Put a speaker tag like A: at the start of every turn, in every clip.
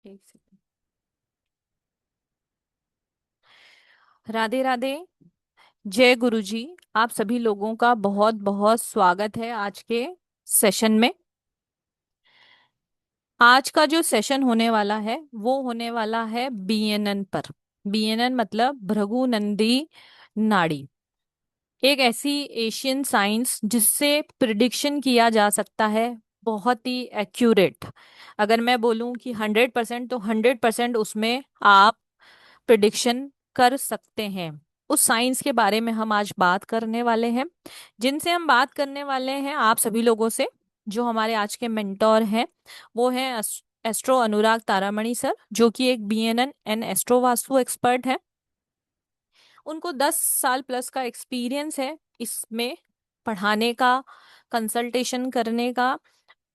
A: एक सेकंड। राधे राधे। जय गुरु जी। आप सभी लोगों का बहुत बहुत स्वागत है आज के सेशन में। आज का जो सेशन होने वाला है वो होने वाला है बीएनएन पर। बीएनएन मतलब भृगु नंदी नाड़ी। एक ऐसी एशियन साइंस जिससे प्रिडिक्शन किया जा सकता है, बहुत ही एक्यूरेट। अगर मैं बोलूं कि 100% तो 100% उसमें आप प्रिडिक्शन कर सकते हैं। उस साइंस के बारे में हम आज बात करने वाले हैं। जिनसे हम बात करने वाले हैं आप सभी लोगों से, जो हमारे आज के मेंटोर हैं, वो हैं एस्ट्रो अनुराग तारामणि सर, जो कि एक BNN and astro vastu expert है। उनको 10 साल प्लस का एक्सपीरियंस है इसमें पढ़ाने का, कंसल्टेशन करने का।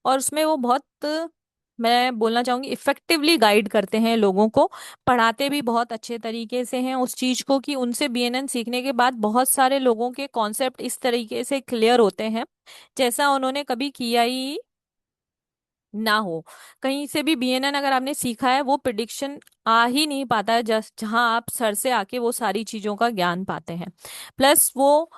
A: और उसमें वो बहुत, मैं बोलना चाहूंगी, इफेक्टिवली गाइड करते हैं लोगों को। पढ़ाते भी बहुत अच्छे तरीके से हैं उस चीज को कि उनसे बीएनएन सीखने के बाद बहुत सारे लोगों के कॉन्सेप्ट इस तरीके से क्लियर होते हैं जैसा उन्होंने कभी किया ही ना हो। कहीं से भी बीएनएन अगर आपने सीखा है वो प्रिडिक्शन आ ही नहीं पाता है, जस्ट जहां आप सर से आके वो सारी चीजों का ज्ञान पाते हैं। प्लस वो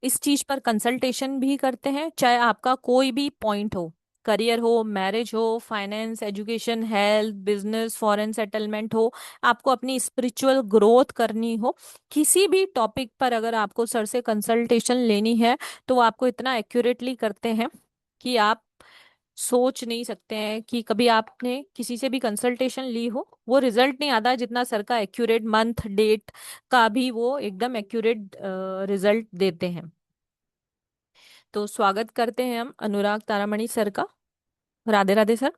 A: इस चीज पर कंसल्टेशन भी करते हैं, चाहे आपका कोई भी पॉइंट हो, करियर हो, मैरिज हो, finance, education, health, business, foreign settlement हो, आपको अपनी स्पिरिचुअल ग्रोथ करनी हो, किसी भी टॉपिक पर अगर आपको सर से कंसल्टेशन लेनी है तो वो आपको इतना एक्यूरेटली करते हैं कि आप सोच नहीं सकते हैं कि कभी आपने किसी से भी कंसल्टेशन ली हो, वो रिजल्ट नहीं आता जितना सर का एक्यूरेट मंथ डेट का भी वो एकदम एक्यूरेट रिजल्ट देते हैं। तो स्वागत करते हैं हम अनुराग तारामणि सर का। Radhe Radhe sir.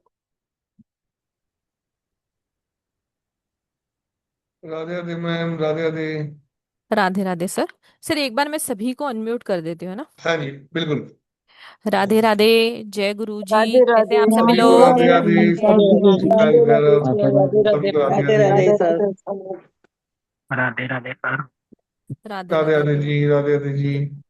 B: Radhe Radhe ma'am, Radhe Radhe.
A: Radhe Radhe sir. Sir एक बार मैं सभी को अनम्यूट कर देती हूँ ना।
B: हाँ जी, बिल्कुल।
A: राधे राधे। जय गुरु जी।
C: राधे
A: कैसे हैं
C: राधे
A: आप सभी
B: सभी
C: राधे
B: को
A: लोग?
B: राधे
C: राधे
B: राधे,
C: जय
B: सभी को
C: गुरु
B: जय श्री
C: जी।
B: काल भैरव।
C: राधे राधे
B: सभी को राधे
C: राधे
B: राधे।
C: राधे सर।
D: राधे राधे सर।
A: राधे
B: राधे
A: राधे।
B: राधे जी, राधे राधे जी।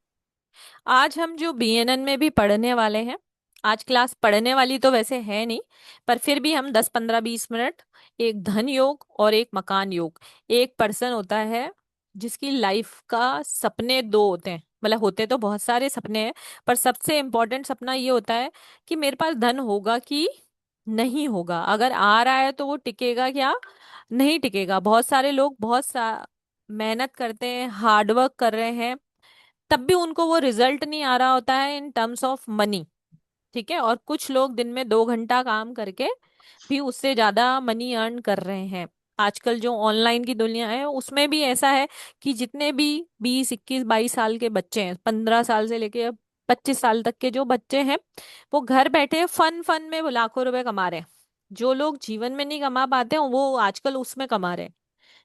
A: आज हम जो बीएनएन में भी पढ़ने वाले हैं, आज क्लास पढ़ने वाली तो वैसे है नहीं, पर फिर भी हम 10 15 20 मिनट, एक धन योग और एक मकान योग। एक पर्सन होता है जिसकी लाइफ का सपने दो होते हैं, मतलब होते तो बहुत सारे सपने हैं, पर सबसे इम्पोर्टेंट सपना ये होता है कि मेरे पास धन होगा कि नहीं होगा, अगर आ रहा है तो वो टिकेगा क्या, नहीं टिकेगा। बहुत सारे लोग मेहनत करते हैं, हार्डवर्क कर रहे हैं, तब भी उनको वो रिजल्ट नहीं आ रहा होता है इन टर्म्स ऑफ मनी। ठीक है, और कुछ लोग दिन में 2 घंटा काम करके भी उससे ज्यादा मनी अर्न कर रहे हैं। आजकल जो ऑनलाइन की दुनिया है उसमें भी ऐसा है कि जितने भी 20 21 22 साल के बच्चे हैं, 15 साल से लेके 25 साल तक के जो बच्चे हैं, वो घर बैठे फन फन में वो लाखों रुपए कमा रहे हैं। जो लोग जीवन में नहीं कमा पाते हैं वो आजकल उसमें कमा रहे हैं।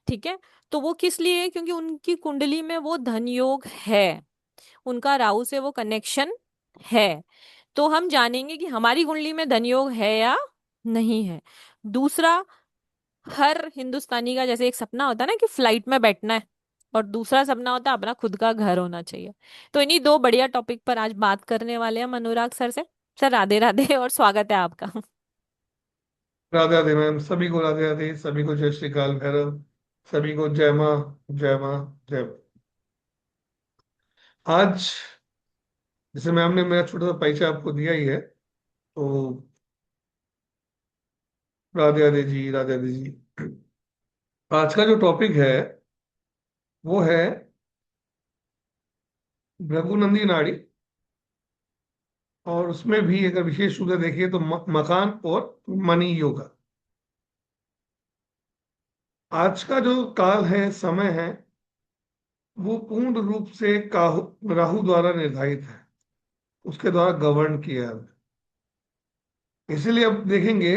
A: ठीक है, तो वो किस लिए? क्योंकि उनकी कुंडली में वो धन योग है, उनका राहु से वो कनेक्शन है। तो हम जानेंगे कि हमारी कुंडली में धन योग है या नहीं है। दूसरा, हर हिंदुस्तानी का जैसे एक सपना होता है ना कि फ्लाइट में बैठना है, और दूसरा सपना होता है अपना खुद का घर होना चाहिए। तो इन्हीं दो बढ़िया टॉपिक पर आज बात करने वाले हैं हम अनुराग सर से। सर राधे राधे और स्वागत है आपका।
B: राधे राधे मैम, सभी को राधे राधे, सभी को जय श्री काल भैरव। सभी को जय माँ, जय माँ, जय माँ। आज जैसे मैम ने मेरा छोटा सा परिचय आपको दिया ही है, तो राधे राधे जी, राधे राधे जी। आज का जो टॉपिक है वो है भृगुनंदी नाड़ी। और उसमें भी अगर विशेष रूप से देखिए तो मकान और मनी योगा। आज का जो काल है, समय है, वो पूर्ण रूप से राहु द्वारा निर्धारित है, उसके द्वारा गवर्न किया है। इसलिए अब देखेंगे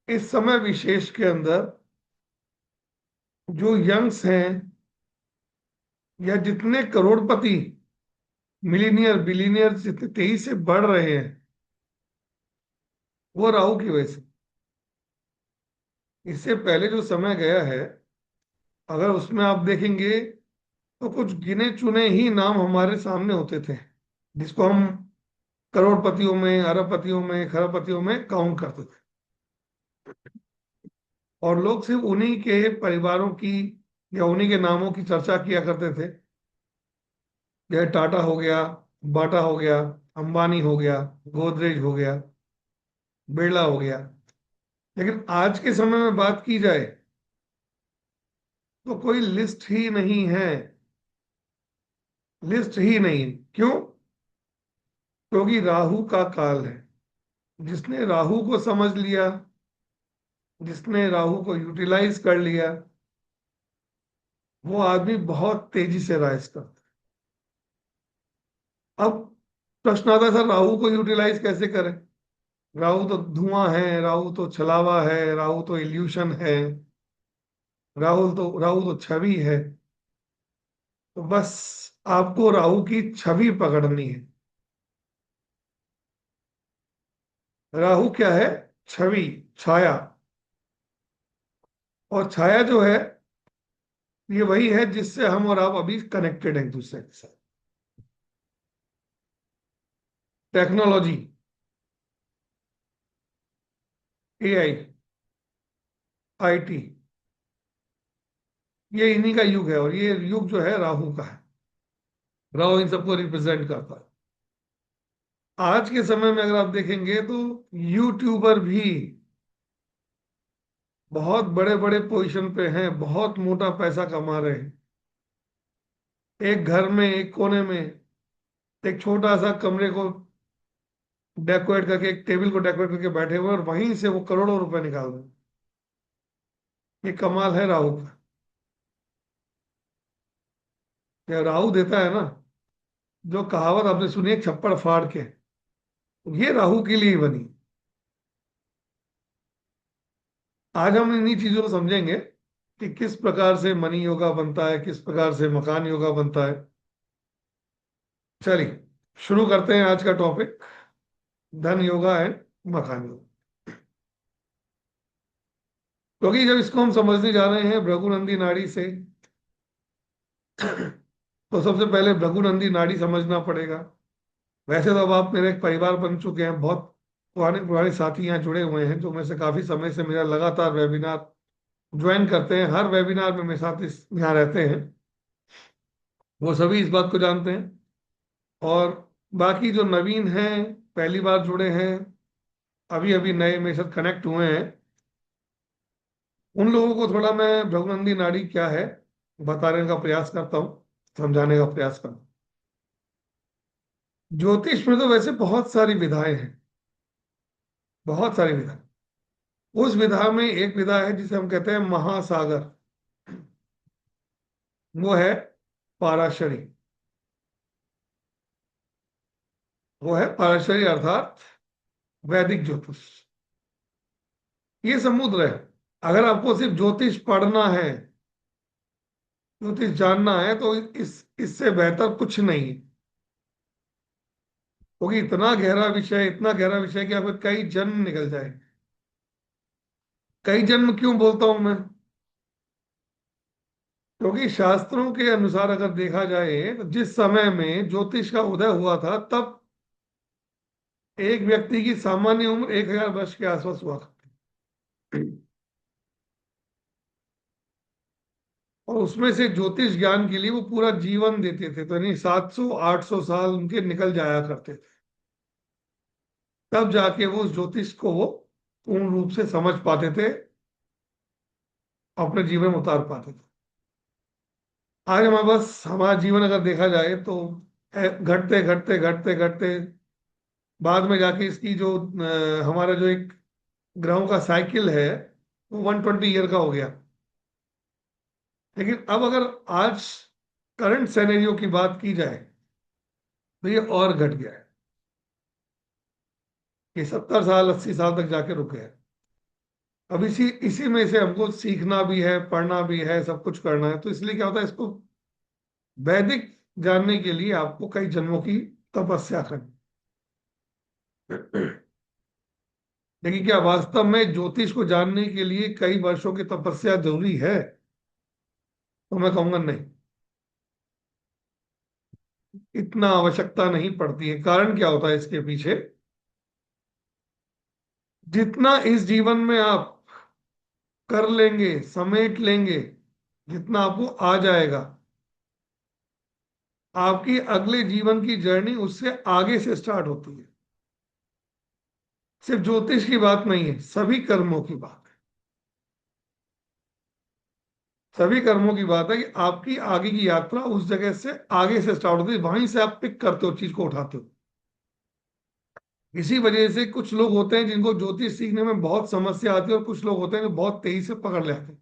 B: इस समय विशेष के अंदर जो यंग्स हैं या जितने करोड़पति, मिलीनियर, बिलीनियर जितने तेजी से बढ़ रहे हैं, वो राहु की वजह से। इससे पहले जो समय गया है, अगर उसमें आप देखेंगे तो कुछ गिने चुने ही नाम हमारे सामने होते थे, जिसको हम करोड़पतियों में, अरबपतियों में, खरबपतियों में काउंट करते थे। और लोग सिर्फ उन्हीं के परिवारों की या उन्हीं के नामों की चर्चा किया करते थे। जैसे टाटा हो गया, बाटा हो गया, अंबानी हो गया, गोदरेज हो गया, बिरला हो गया। लेकिन आज के समय में बात की जाए तो कोई लिस्ट ही नहीं है। लिस्ट ही नहीं है। क्यों? क्योंकि राहु का काल है। जिसने राहु को समझ लिया, जिसने राहु को यूटिलाइज कर लिया, वो आदमी बहुत तेजी से राइज करता है। अब प्रश्न आता है, सर राहु को यूटिलाइज कैसे करें? राहु तो धुआं है, राहु तो छलावा है, राहु तो इल्यूशन है, राहु तो छवि है। तो बस आपको राहु की छवि पकड़नी है। राहु क्या है? छवि, छाया। और छाया जो है, ये वही है जिससे हम और आप अभी कनेक्टेड हैं एक दूसरे के साथ। टेक्नोलॉजी, एआई, आईटी, ये इन्हीं का युग है। और ये युग जो है राहु का है। राहु इन सबको रिप्रेजेंट करता है। आज के समय में अगर आप देखेंगे तो यूट्यूबर भी बहुत बड़े बड़े पोजीशन पे हैं, बहुत मोटा पैसा कमा रहे हैं। एक घर में एक कोने में एक छोटा सा कमरे को डेकोरेट करके, एक टेबल को डेकोरेट करके बैठे हुए हैं, और वहीं से वो करोड़ों रुपए निकाल रहे हैं। ये कमाल है राहु का। ये राहु देता है ना, जो कहावत आपने सुनी है, छप्पड़ फाड़ के, ये राहु के लिए ही बनी। आज हम इन्हीं चीजों को समझेंगे कि किस प्रकार से मनी योगा बनता है, किस प्रकार से मकान योगा बनता है। चलिए शुरू करते हैं आज का टॉपिक, धन योगा एंड मकान योगा। क्योंकि जब इसको हम समझने जा रहे हैं भृगुनंदी नाड़ी से, तो सबसे पहले भृगुनंदी नाड़ी समझना पड़ेगा। वैसे तो अब आप मेरे एक परिवार बन चुके हैं, बहुत पुराने पुराने साथी यहाँ जुड़े हुए हैं, जो मेरे से काफी समय से मेरा लगातार वेबिनार ज्वाइन करते हैं। हर वेबिनार में मेरे साथ यहाँ रहते हैं। वो सभी इस बात को जानते हैं। और बाकी जो नवीन हैं, पहली बार जुड़े हैं, अभी अभी नए मेरे साथ कनेक्ट हुए हैं, उन लोगों को थोड़ा मैं भृगुनंदी नाड़ी क्या है बताने का प्रयास करता हूँ, समझाने का प्रयास करता हूँ। ज्योतिष में तो वैसे बहुत सारी विधाएं हैं, बहुत सारी विधाएं। उस विधा में एक विधा है जिसे हम कहते हैं महासागर। वो है पाराशरी। वो है पाराशरी अर्थात वैदिक ज्योतिष। ये समुद्र है। अगर आपको सिर्फ ज्योतिष पढ़ना है, ज्योतिष जानना है, तो इस इससे बेहतर कुछ नहीं है। क्योंकि इतना गहरा विषय, इतना गहरा विषय कि आपके कई जन्म निकल जाए। कई जन्म क्यों बोलता हूं मैं? क्योंकि शास्त्रों के अनुसार अगर देखा जाए तो जिस समय में ज्योतिष का उदय हुआ था, तब एक व्यक्ति की सामान्य उम्र 1000 वर्ष के आसपास हुआ करती। और उसमें से ज्योतिष ज्ञान के लिए वो पूरा जीवन देते थे। तो यानी 700-800 साल उनके निकल जाया करते थे, तब जाके वो उस ज्योतिष को वो पूर्ण रूप से समझ पाते थे, अपने जीवन में उतार पाते थे। आज हमारे पास, हमारा जीवन अगर देखा जाए तो घटते घटते घटते घटते बाद में जाके इसकी जो हमारा जो एक ग्रहों का साइकिल है, वो 120 ईयर का हो गया। लेकिन अब अगर आज करंट सिनेरियो की बात की जाए तो ये और घट गया है। ये 70 साल 80 साल तक जाके रुक गया है। अब इसी इसी में से हमको सीखना भी है, पढ़ना भी है, सब कुछ करना है। तो इसलिए क्या होता है, इसको वैदिक जानने के लिए आपको कई जन्मों की तपस्या करनी। लेकिन क्या वास्तव में ज्योतिष को जानने के लिए कई वर्षों की तपस्या जरूरी है? तो मैं कहूंगा नहीं, इतना आवश्यकता नहीं पड़ती है। कारण क्या होता है इसके पीछे? जितना इस जीवन में आप कर लेंगे, समेट लेंगे जितना आपको आ जाएगा, आपकी अगले जीवन की जर्नी उससे आगे से स्टार्ट होती है। सिर्फ ज्योतिष की बात नहीं है, सभी कर्मों की बात है। सभी कर्मों की बात है कि आपकी आगे की यात्रा उस जगह से आगे से स्टार्ट होती है, वहीं से आप पिक करते हो, चीज को उठाते हो। इसी वजह से कुछ लोग होते हैं जिनको ज्योतिष सीखने में बहुत समस्या आती है, और कुछ लोग होते हैं जो बहुत तेजी से पकड़ लेते हैं।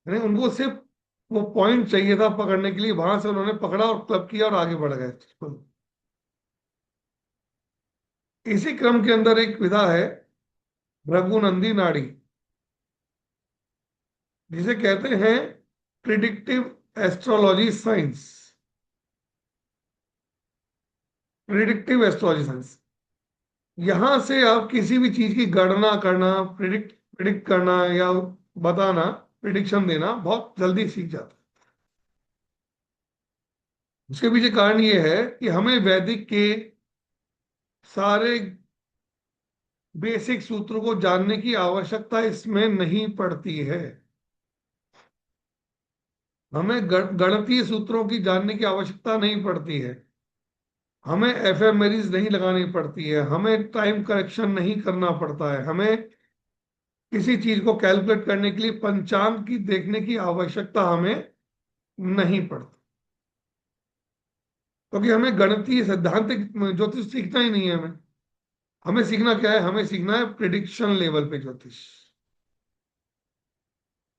B: यानी उनको सिर्फ वो पॉइंट चाहिए था पकड़ने के लिए, वहां से उन्होंने पकड़ा और क्लब किया और आगे बढ़ गए। इसी क्रम के अंदर एक विधा है भृगुनंदी नाड़ी, जिसे कहते हैं predictive astrology science. Predictive astrology science, यहां से आप किसी भी चीज की गणना करना, प्रिडिक्ट प्रिडिक्ट करना या बताना, प्रिडिक्शन देना बहुत जल्दी सीख जाते हैं। उसके पीछे कारण ये है कि हमें वैदिक के सारे बेसिक सूत्रों को जानने की आवश्यकता इसमें नहीं पड़ती है। हमें गणितीय सूत्रों की जानने की आवश्यकता नहीं पड़ती है। हमें एफएमएरीज नहीं लगानी पड़ती है। हमें टाइम करेक्शन नहीं करना पड़ता है। हमें किसी चीज को कैलकुलेट करने के लिए पंचांग की देखने की आवश्यकता हमें नहीं पड़ती, क्योंकि हमें गणितीय सैद्धांतिक ज्योतिष सीखना ही नहीं है। हमें हमें सीखना क्या है? हमें सीखना है प्रिडिक्शन लेवल पे ज्योतिष।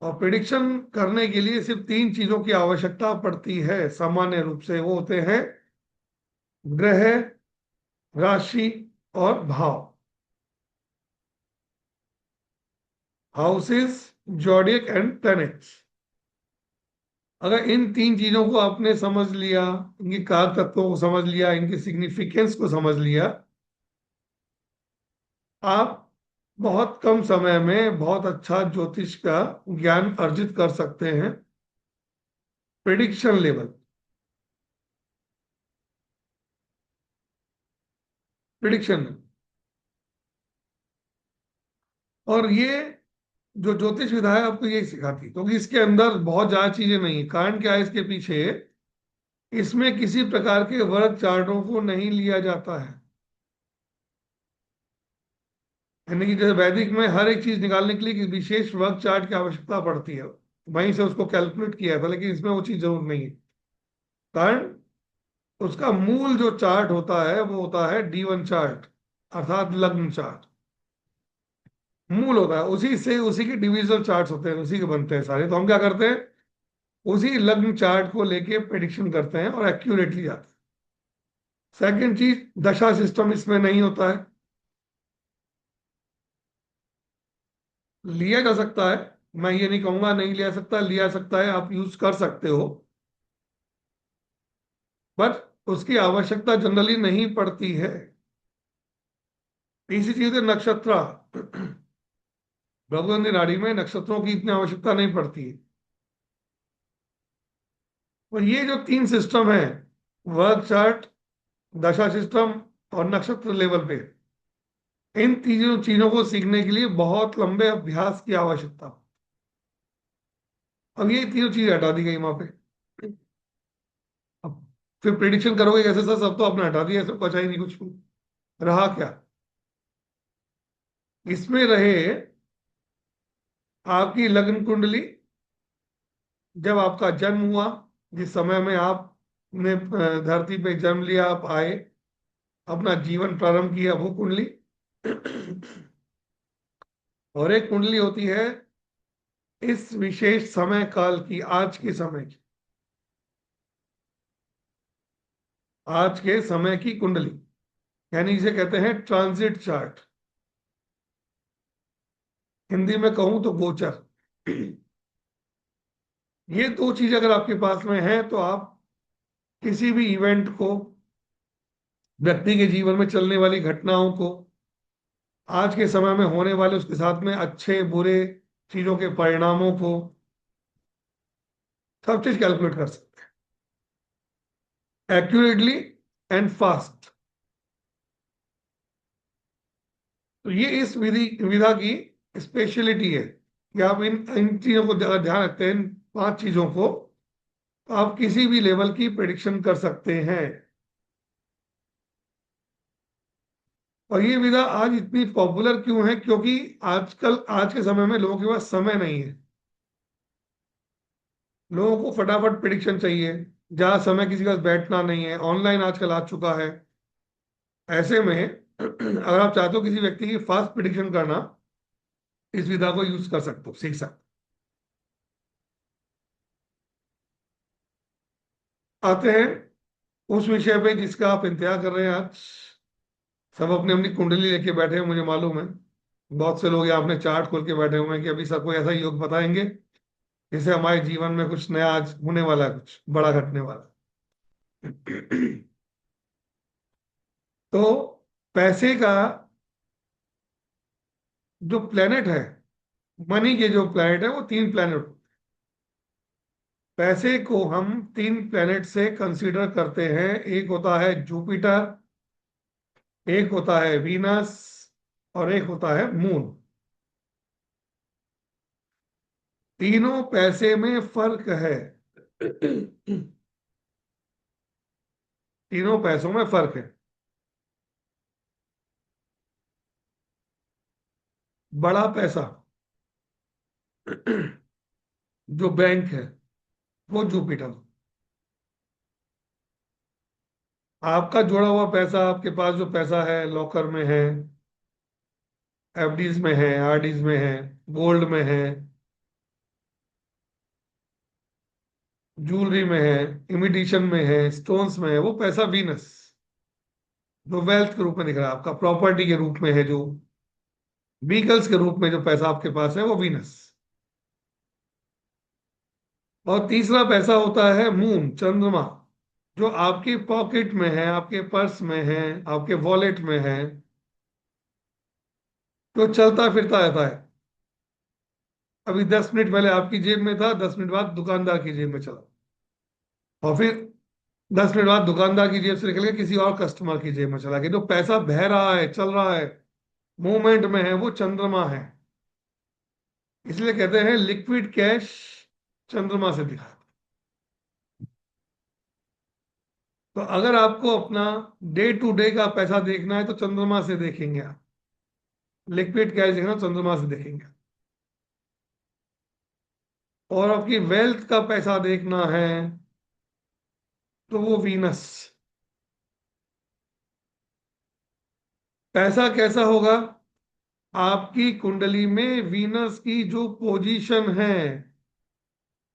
B: और प्रिडिक्शन करने के लिए सिर्फ तीन चीजों की आवश्यकता पड़ती है सामान्य रूप से। वो होते हैं ग्रह, राशि और भाव। Houses, zodiac and planets. अगर इन तीन चीजों को आपने समझ लिया, इनके कारक तत्वों को समझ लिया, इनके सिग्निफिकेंस को समझ लिया, आप बहुत कम समय में बहुत अच्छा ज्योतिष का ज्ञान अर्जित कर सकते हैं प्रिडिक्शन लेवल। प्रिडिक्शन में, और ये जो ज्योतिष विधा है आपको यही सिखाती है, क्योंकि इसके अंदर बहुत ज्यादा चीजें नहीं है। कारण क्या है इसके पीछे? इसमें किसी प्रकार के वर्ग चार्टों को नहीं लिया जाता है। यानी कि जैसे वैदिक में हर एक चीज निकालने के लिए एक विशेष वर्ग चार्ट की आवश्यकता पड़ती है, वहीं से उसको कैलकुलेट किया था, लेकिन इसमें वो चीज जरूर नहीं है। कारण उसका मूल जो चार्ट होता है वो होता है D1 चार्ट, अर्थात लग्न चार्ट। मूल होता है, उसी से उसी के डिविजनल चार्ट्स होते हैं, उसी के बनते हैं सारे। तो हम क्या करते हैं, उसी लग्न चार्ट को लेके प्रेडिक्शन करते हैं और एक्यूरेटली जाते हैं। सेकंड चीज, दशा सिस्टम इसमें नहीं होता है। लिया जा सकता है, मैं ये नहीं कहूंगा नहीं लिया सकता, लिया सकता है, आप यूज कर सकते हो, बट उसकी आवश्यकता जनरली नहीं पड़ती है। तीसरी चीज है नक्षत्र। भगवती नाड़ी में नक्षत्रों की इतनी आवश्यकता नहीं पड़ती है। और ये जो तीन सिस्टम है, वर्ग चार्ट, दशा सिस्टम और नक्षत्र लेवल पे, इन तीनों चीजों को सीखने के लिए बहुत लंबे अभ्यास की आवश्यकता। अब ये तीनों चीजें हटा दी गई वहां पे। अब फिर प्रिडिक्शन करोगे कैसे सर? सब तो आपने हटा दिया, सब बचा ही नहीं कुछ भी। रहा क्या इसमें? रहे आपकी लग्न कुंडली, जब आपका जन्म हुआ, जिस समय में आपने धरती पे जन्म लिया, आप आए, अपना जीवन प्रारंभ किया, वो कुंडली। और एक कुंडली होती है इस विशेष समय काल की, आज के समय की, आज के समय की कुंडली, यानी इसे कहते हैं ट्रांजिट चार्ट। हिंदी में कहूं तो गोचर। ये दो चीज अगर आपके पास में है तो आप किसी भी इवेंट को, व्यक्ति के जीवन में चलने वाली घटनाओं को, आज के समय में होने वाले उसके साथ में अच्छे बुरे चीजों के परिणामों को, सब चीज कैलकुलेट कर सकते हैं एक्यूरेटली एंड फास्ट। तो ये इस विधि विधा की स्पेशलिटी है कि आप इन इन चीजों को अगर ध्यान रखते हैं, इन 5 चीजों को, तो आप किसी भी लेवल की प्रिडिक्शन कर सकते हैं। और ये विधा आज इतनी पॉपुलर क्यों है? क्योंकि आजकल आज के समय में लोगों के पास समय नहीं है। लोगों को फटाफट प्रिडिक्शन चाहिए, जहां समय किसी का बैठना नहीं है, ऑनलाइन आजकल आ चुका है। ऐसे में अगर आप चाहते हो किसी व्यक्ति की फास्ट प्रिडिक्शन करना, इस विधा को यूज कर सकते हो, सीख सकते हो। आते हैं उस विषय पे जिसका आप इंतजार कर रहे हैं आज। सब अपनी अपनी कुंडली लेके बैठे हैं, मुझे मालूम है। बहुत से लोग यहाँ अपने चार्ट खोल के बैठे हुए हैं कि अभी सर कोई ऐसा योग बताएंगे जिससे हमारे जीवन में कुछ नया आज होने वाला है, कुछ बड़ा घटने वाला है। तो पैसे का जो प्लेनेट है, मनी के जो प्लेनेट है, वो 3 प्लेनेट। पैसे को हम 3 प्लेनेट से कंसीडर करते हैं। एक होता है जुपिटर, एक होता है वीनस, और एक होता है मून। तीनों पैसे में फर्क है। तीनों पैसों में फर्क है। बड़ा पैसा जो बैंक है, वो जुपिटर। आपका जोड़ा हुआ पैसा, आपके पास जो पैसा है लॉकर में है, एफडीज में है, आरडीज में है, गोल्ड में है, ज्वेलरी में है, इमिटेशन में है, स्टोन्स में है, वो पैसा वीनस, जो वेल्थ के रूप में दिख रहा है आपका, प्रॉपर्टी के रूप में है, जो व्हीकल्स के रूप में जो पैसा आपके पास है, वो वीनस। और तीसरा पैसा होता है मून, चंद्रमा, जो आपकी पॉकेट में है, आपके पर्स में है, आपके वॉलेट में है, जो चलता फिरता रहता है। अभी 10 मिनट पहले आपकी जेब में था, 10 मिनट बाद दुकानदार की जेब में चला, और फिर 10 मिनट बाद दुकानदार की जेब से निकल के किसी और कस्टमर की जेब में चला गया। जो पैसा बह रहा है, चल रहा है, मूवमेंट में है, वो चंद्रमा है। इसलिए कहते हैं लिक्विड कैश चंद्रमा से दिखा। तो अगर आपको अपना डे टू डे का पैसा देखना है तो चंद्रमा से देखेंगे आप। लिक्विड कैश देखना चंद्रमा से देखेंगे। और आपकी वेल्थ का पैसा देखना है तो वो वीनस। पैसा कैसा होगा? आपकी कुंडली में वीनस की जो पोजीशन है,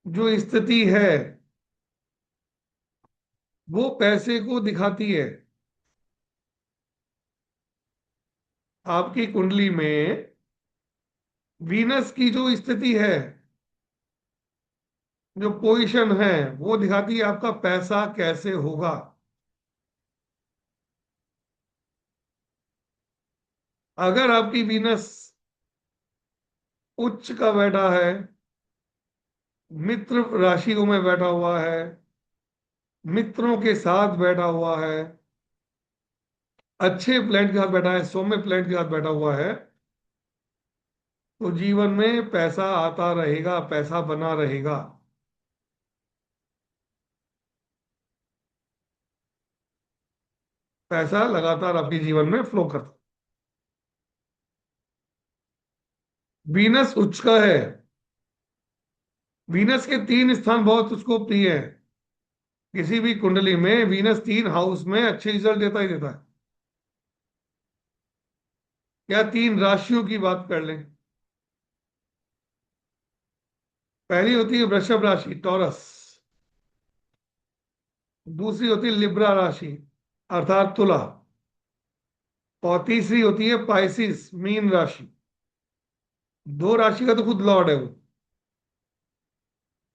B: जो स्थिति है, वो पैसे को दिखाती है। आपकी कुंडली में वीनस की जो स्थिति है, जो पोजीशन है, वो दिखाती है आपका पैसा कैसे होगा। अगर आपकी वीनस उच्च का बैठा है, मित्र राशियों में बैठा हुआ है, मित्रों के साथ बैठा हुआ है, अच्छे प्लैनेट के साथ बैठा है, सौम्य प्लैनेट के साथ बैठा हुआ है, तो जीवन में पैसा आता रहेगा, पैसा बना रहेगा। पैसा लगातार आपके जीवन में फ्लो करता। वीनस उच्च का है। वीनस के 3 स्थान बहुत उसको प्रिय है। किसी भी कुंडली में वीनस 3 हाउस में अच्छे रिजल्ट देता ही देता है। या 3 राशियों की बात कर लें। पहली होती है वृषभ राशि, टॉरस। दूसरी होती है लिब्रा राशि, अर्थात तुला। और तीसरी होती है पाइसिस, मीन राशि। 2 राशि का तो खुद लॉर्ड है वो।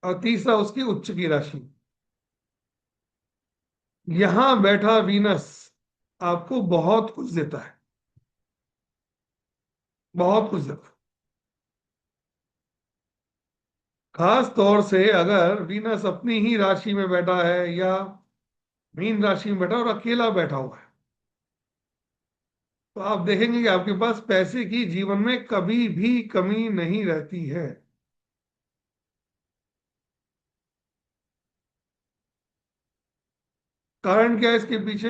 B: और तीसरा उसकी उच्च की राशि। यहां बैठा वीनस आपको बहुत कुछ देता है, बहुत कुछ देता है। खास तौर से अगर वीनस अपनी ही राशि में बैठा है, या मीन राशि में बैठा और अकेला बैठा हुआ है, तो आप देखेंगे कि आपके पास पैसे की जीवन में कभी भी कमी नहीं रहती है। कारण क्या है इसके पीछे?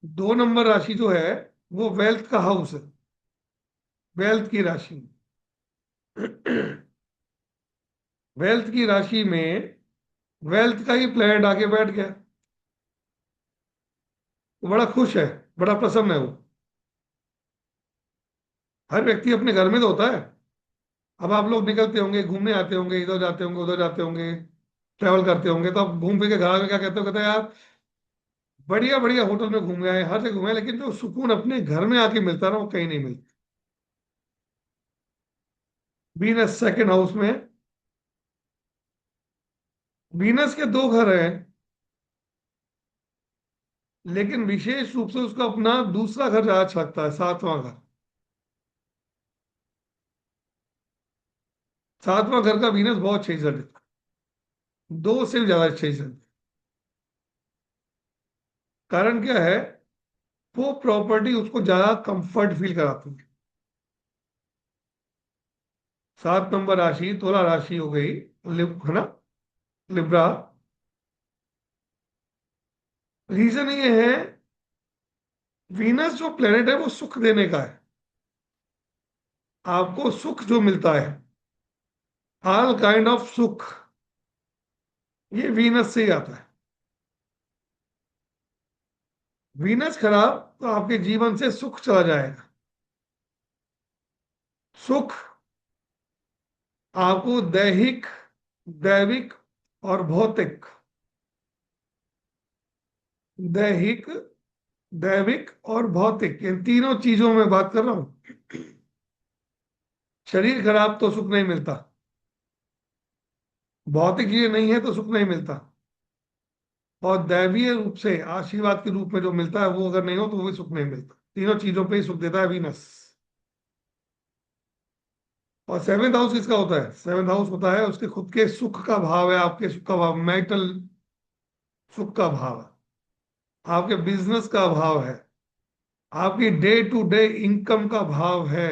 B: 2 नंबर राशि जो है वो वेल्थ का हाउस है, वेल्थ की राशि। वेल्थ की राशि में वेल्थ का ही प्लैनेट आके बैठ गया। वो बड़ा खुश है, बड़ा प्रसन्न है वो। हर व्यक्ति अपने घर में तो होता है। अब आप लोग निकलते होंगे, घूमने आते होंगे, इधर जाते होंगे, उधर जाते होंगे, ट्रैवल करते होंगे, तो आप घूम फिर के घर आके क्या कहते हो? कहते हैं यार बढ़िया बढ़िया होटल में घूमे आए, हर जगह घूमे आए, लेकिन जो सुकून अपने घर में आके मिलता है ना, वो कहीं नहीं मिलता। वीनस सेकंड हाउस में। वीनस के 2 घर हैं, लेकिन विशेष रूप से उसका अपना दूसरा घर ज्यादा अच्छा लगता है, 7वां घर। 7वां घर का वीनस बहुत अच्छे रिजल्ट देता है, 2 से भी ज्यादा अच्छे रिजल्ट। कारण क्या है? वो प्रॉपर्टी उसको ज्यादा कंफर्ट फील कराती है। 7 नंबर राशि तुला राशि हो गई, है ना, लिब्रा। रीजन ये है, वीनस जो प्लेनेट है वो सुख देने का है। आपको सुख जो मिलता है, ऑल काइंड ऑफ सुख, ये वीनस से ही आता है। वीनस खराब तो आपके जीवन से सुख चला जाएगा। सुख आपको दैहिक, दैविक और भौतिक, दैहिक, दैविक और भौतिक, इन तीनों चीजों में बात कर रहा हूं। शरीर खराब तो सुख नहीं मिलता, भौतिक चीजें नहीं है तो सुख नहीं मिलता, और दैवीय रूप से आशीर्वाद के रूप में जो मिलता है वो अगर नहीं हो तो वो भी सुख नहीं मिलता। तीनों चीजों पे ही सुख देता है वीनस। और सेवेंथ हाउस किसका होता है? सेवेंथ हाउस होता है उसके खुद के सुख का भाव है, आपके सुख का भाव, मैरिटल सुख का भाव है, आपके बिजनेस का भाव है, आपकी डे टू डे इनकम का भाव है।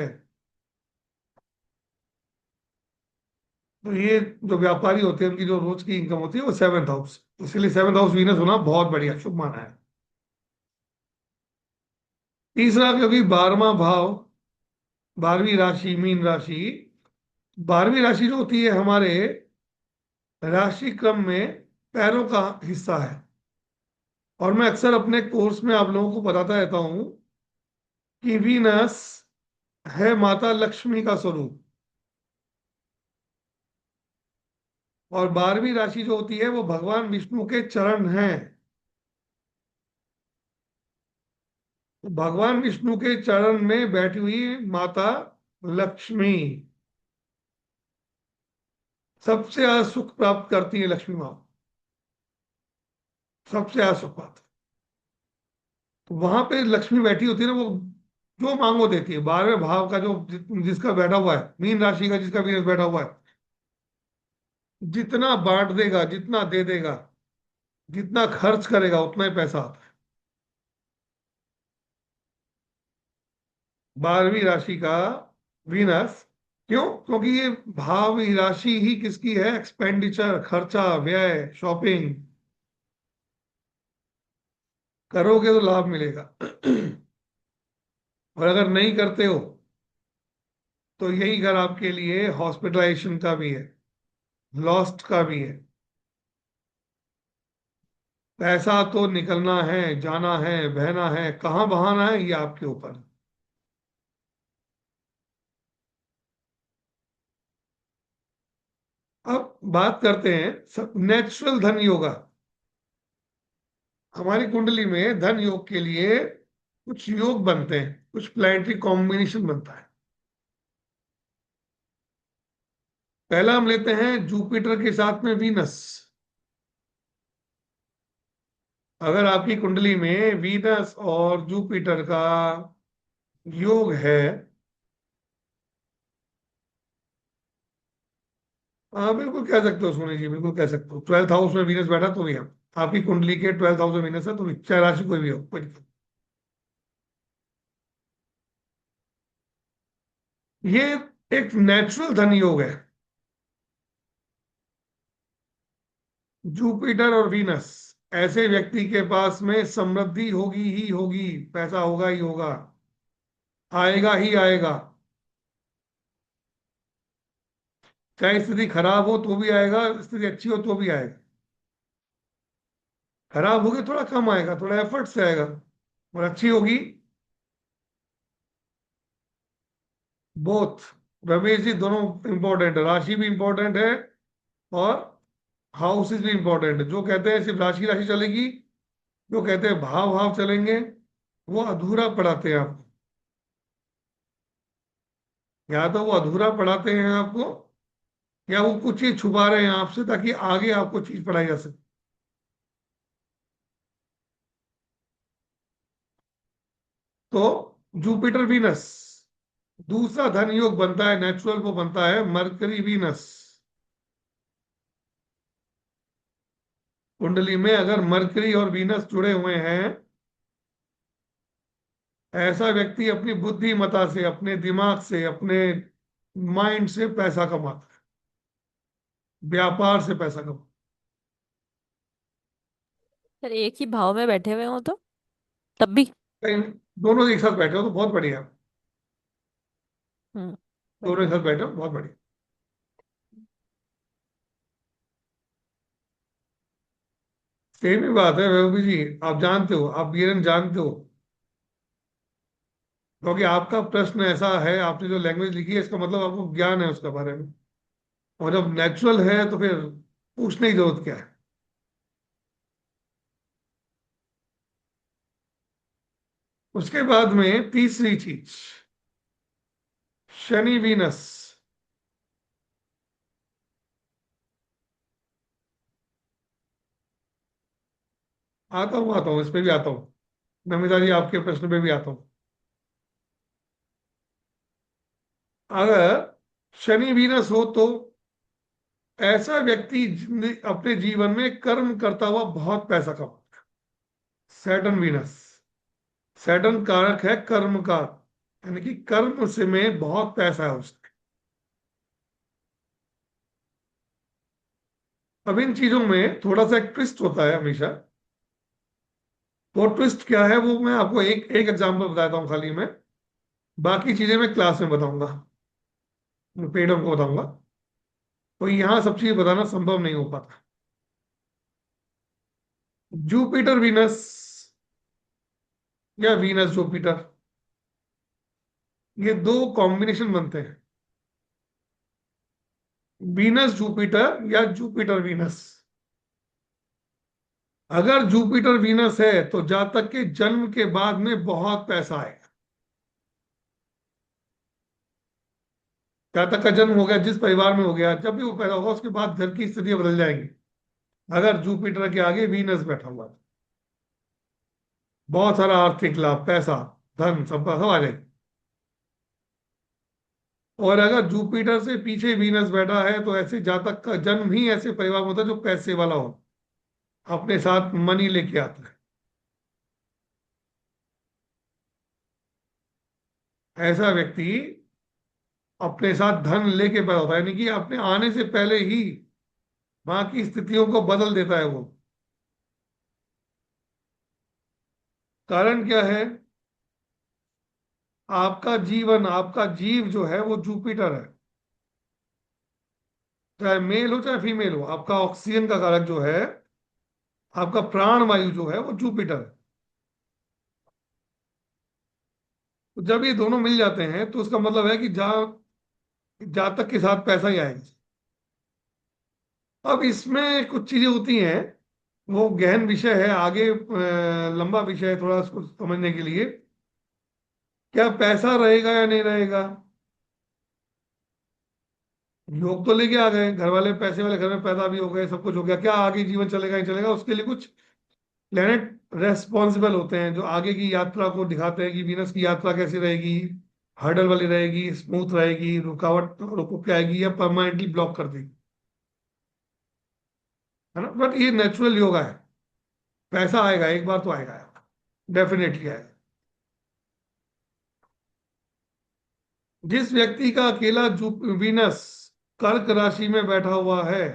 B: तो ये जो व्यापारी होते हैं उनकी जो रोज की इनकम होती है वो सेवेंथ हाउस, इसलिए सेवेंथ हाउस वीनस होना बहुत बढ़िया शुभ माना है। तीसरा, क्योंकि 12वां भाव, 12वीं राशि मीन राशि, 12वीं राशि जो होती है हमारे राशि क्रम में पैरों का हिस्सा है। और मैं अक्सर अपने कोर्स में आप लोगों को बताता रहता हूं कि वीनस है माता लक्ष्मी का स्वरूप, और 12वीं राशि जो होती है वो भगवान विष्णु के चरण हैं। तो भगवान विष्णु के चरण में बैठी हुई माता लक्ष्मी सबसे ज्यादा सुख प्राप्त करती है, लक्ष्मी माँ सबसे ज्यादा सुख पाती है। तो वहां पे लक्ष्मी बैठी होती है ना, वो जो मांगो देती है। 12वें भाव का जो जिसका बैठा हुआ है, मीन राशि का जिसका वीनस बैठा हुआ है, जितना बांट देगा, जितना दे देगा, जितना खर्च करेगा उतना ही पैसा आता है। 12वीं राशि का वीनस। क्यों? क्योंकि ये भाव राशि ही किसकी है? एक्सपेंडिचर, खर्चा, व्यय, शॉपिंग। करोगे तो लाभ मिलेगा। और अगर नहीं करते हो तो यही घर आपके लिए हॉस्पिटलाइजेशन का भी है, लॉस्ट का भी है। पैसा तो निकलना है, जाना है, बहना है, कहाँ बहाना है ये आपके ऊपर। अब बात करते हैं नेचुरल धन योगा। हमारी कुंडली में धन योग के लिए कुछ योग बनते हैं, कुछ प्लैनेटरी कॉम्बिनेशन बनता है। पहला हम लेते हैं जुपिटर के साथ में वीनस। अगर आपकी कुंडली में वीनस और जुपिटर का योग है, हाँ बिल्कुल कह सकते हो सोनी जी, बिल्कुल कह सकते हो। 12th हाउस में वीनस बैठा तो भी, हम आपकी कुंडली के 12th हाउस में वीनस है तो भी, चाहे राशि कोई भी हो, कोई दिक्कत ये एक नेचुरल धन योग है। जुपिटर और वीनस, ऐसे व्यक्ति के पास में समृद्धि होगी ही होगी, पैसा होगा ही होगा, आएगा ही आएगा। चाहे स्थिति खराब हो तो भी आएगा, स्थिति अच्छी हो तो भी आएगा। खराब होगी थोड़ा कम आएगा, थोड़ा एफर्ट से आएगा, और अच्छी होगी बोथ। रमेश जी, दोनों इंपॉर्टेंट है, राशि भी इंपॉर्टेंट है और हाउसेस भी इंपॉर्टेंट है। जो कहते हैं सिर्फ राशि राशि चलेगी, जो कहते हैं भाव भाव चलेंगे, वो अधूरा पढ़ाते हैं आपको। या तो वो अधूरा पढ़ाते हैं आपको, या वो कुछ चीज छुपा रहे हैं आपसे ताकि आगे आपको चीज पढ़ाई जा सके। तो जुपिटर वीनस, दूसरा धन योग बनता है नेचुरल, वो बनता है मरकरी वीनस। कुंडली में अगर मरकरी और वीनस जुड़े हुए हैं, ऐसा व्यक्ति अपनी बुद्धिमता से, अपने दिमाग से, अपने माइंड से पैसा कमाता है, व्यापार से पैसा कमाता
A: फिर एक ही भाव में बैठे हुए हो तो तब भी।
B: है। कहीं दोनों एक साथ बैठे हो तो बहुत बढ़िया।
A: हम्म।
B: दोनों एक
A: बढ़िया।
B: साथ बैठे हो बहुत बढ़िया। सेम ही बात है वैभवी जी, आप जानते हो, आप बीरन जानते हो, क्योंकि आपका प्रश्न ऐसा है, आपने जो लैंग्वेज लिखी है इसका मतलब आपको ज्ञान है उसके बारे में। और जब नेचुरल है तो फिर पूछने की जरूरत क्या है। उसके बाद में तीसरी चीज, शनि वीनस। आता हूँ इस पे भी आता हूँ, नमिता जी आपके प्रश्न पे भी आता हूँ। अगर शनि वीनस हो तो ऐसा व्यक्ति अपने जीवन में कर्म करता हुआ बहुत पैसा कमाता है। सैटर्न वीनस, सैटर्न कारक है कर्म का, यानी कि कर्म से में बहुत पैसा है उसके। अब इन चीजों में थोड़ा सा एक ट्विस्ट होता है हमेशा। वो ट्विस्ट क्या है वो मैं आपको एक एक एग्जांपल बताता हूँ खाली मैं, बाकी चीजें मैं क्लास में बताऊंगा, पेड को बताऊंगा। तो यहाँ सब चीज बताना संभव नहीं हो पाता। जुपिटर वीनस या वीनस जुपिटर, ये दो कॉम्बिनेशन बनते हैं, वीनस जुपिटर या जुपिटर वीनस। अगर जुपिटर वीनस है तो जातक के जन्म के बाद में बहुत पैसा आएगा। जातक का जन्म हो गया जिस परिवार में हो गया, जब भी वो पैदा होगा उसके बाद घर की स्थितियां बदल जाएंगी। अगर जुपिटर के आगे वीनस बैठा हुआ है, बहुत सारा आर्थिक लाभ, पैसा, धन, संपदा सब आ जाएगी। और अगर जुपिटर से पीछे वीनस बैठा है तो ऐसे जातक का जन्म ही ऐसे परिवार में होता है जो पैसे वाला हो, अपने साथ मनी लेके आता है। ऐसा व्यक्ति अपने साथ धन लेके पैदा होता है, यानी कि अपने आने से पहले ही वहां की स्थितियों को बदल देता है वो। कारण क्या है? आपका जीवन, आपका जीव जो है वो जुपिटर है। चाहे मेल हो चाहे फीमेल हो, आपका ऑक्सीजन का कारक जो है, आपका प्राण वायु जो है वो जुपिटर है। तो जब ये दोनों मिल जाते हैं तो उसका मतलब है कि जहां जातक के साथ पैसा ही आएगा। अब इसमें कुछ चीजें होती हैं, वो गहन विषय है, आगे लंबा विषय है थोड़ा उसको समझने के लिए। क्या पैसा रहेगा या नहीं रहेगा? लोग तो लेके आ गए, घर वाले पैसे वाले घर में पैदा भी हो गए, सब कुछ हो गया, क्या आगे जीवन चलेगा नहीं चलेगा? उसके लिए कुछ प्लेनेट रेस्पॉन्सिबल होते हैं जो आगे की यात्रा को दिखाते हैं कि वीनस की यात्रा कैसी रहेगी, हर्डल वाली रहेगी, स्मूथ रहेगी, रुकावट रुक के आएगी या परमानेंटली ब्लॉक कर देगी, है ना? बट ये नेचुरल योगा है, पैसा आएगा, एक बार तो आएगा, डेफिनेटली आएगा। जिस व्यक्ति का अकेला वीनस कर्क राशि में बैठा हुआ है,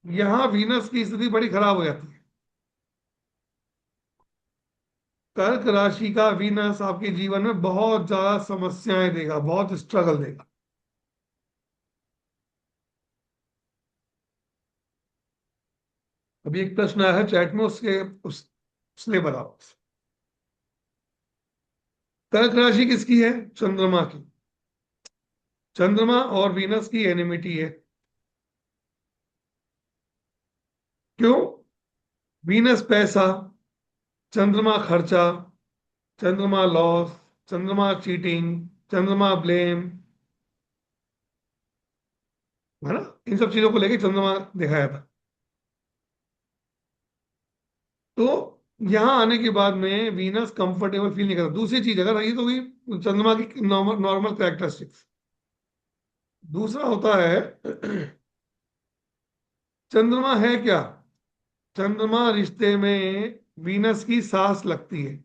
B: यहां वीनस की स्थिति बड़ी खराब हो जाती है। कर्क राशि का वीनस आपके जीवन में बहुत ज्यादा समस्याएं देगा, बहुत स्ट्रगल देगा। अभी एक प्रश्न आया है चैट में, उसने बताओ। कर्क राशि किसकी है? चंद्रमा की। चंद्रमा और वीनस की एनिमिटी है। क्यों? वीनस पैसा, चंद्रमा खर्चा, चंद्रमा लॉस, चंद्रमा चीटिंग, चंद्रमा ब्लेम, है ना? इन सब चीजों को लेके चंद्रमा दिखाया था। तो यहां आने के बाद में वीनस कंफर्टेबल फील नहीं करता। दूसरी चीज, अगर ये तो हुई चंद्रमा की नॉर्मल नॉर्मल कैरेक्टरिस्टिक्स। दूसरा होता है चंद्रमा है क्या? चंद्रमा रिश्ते में वीनस की सांस लगती है।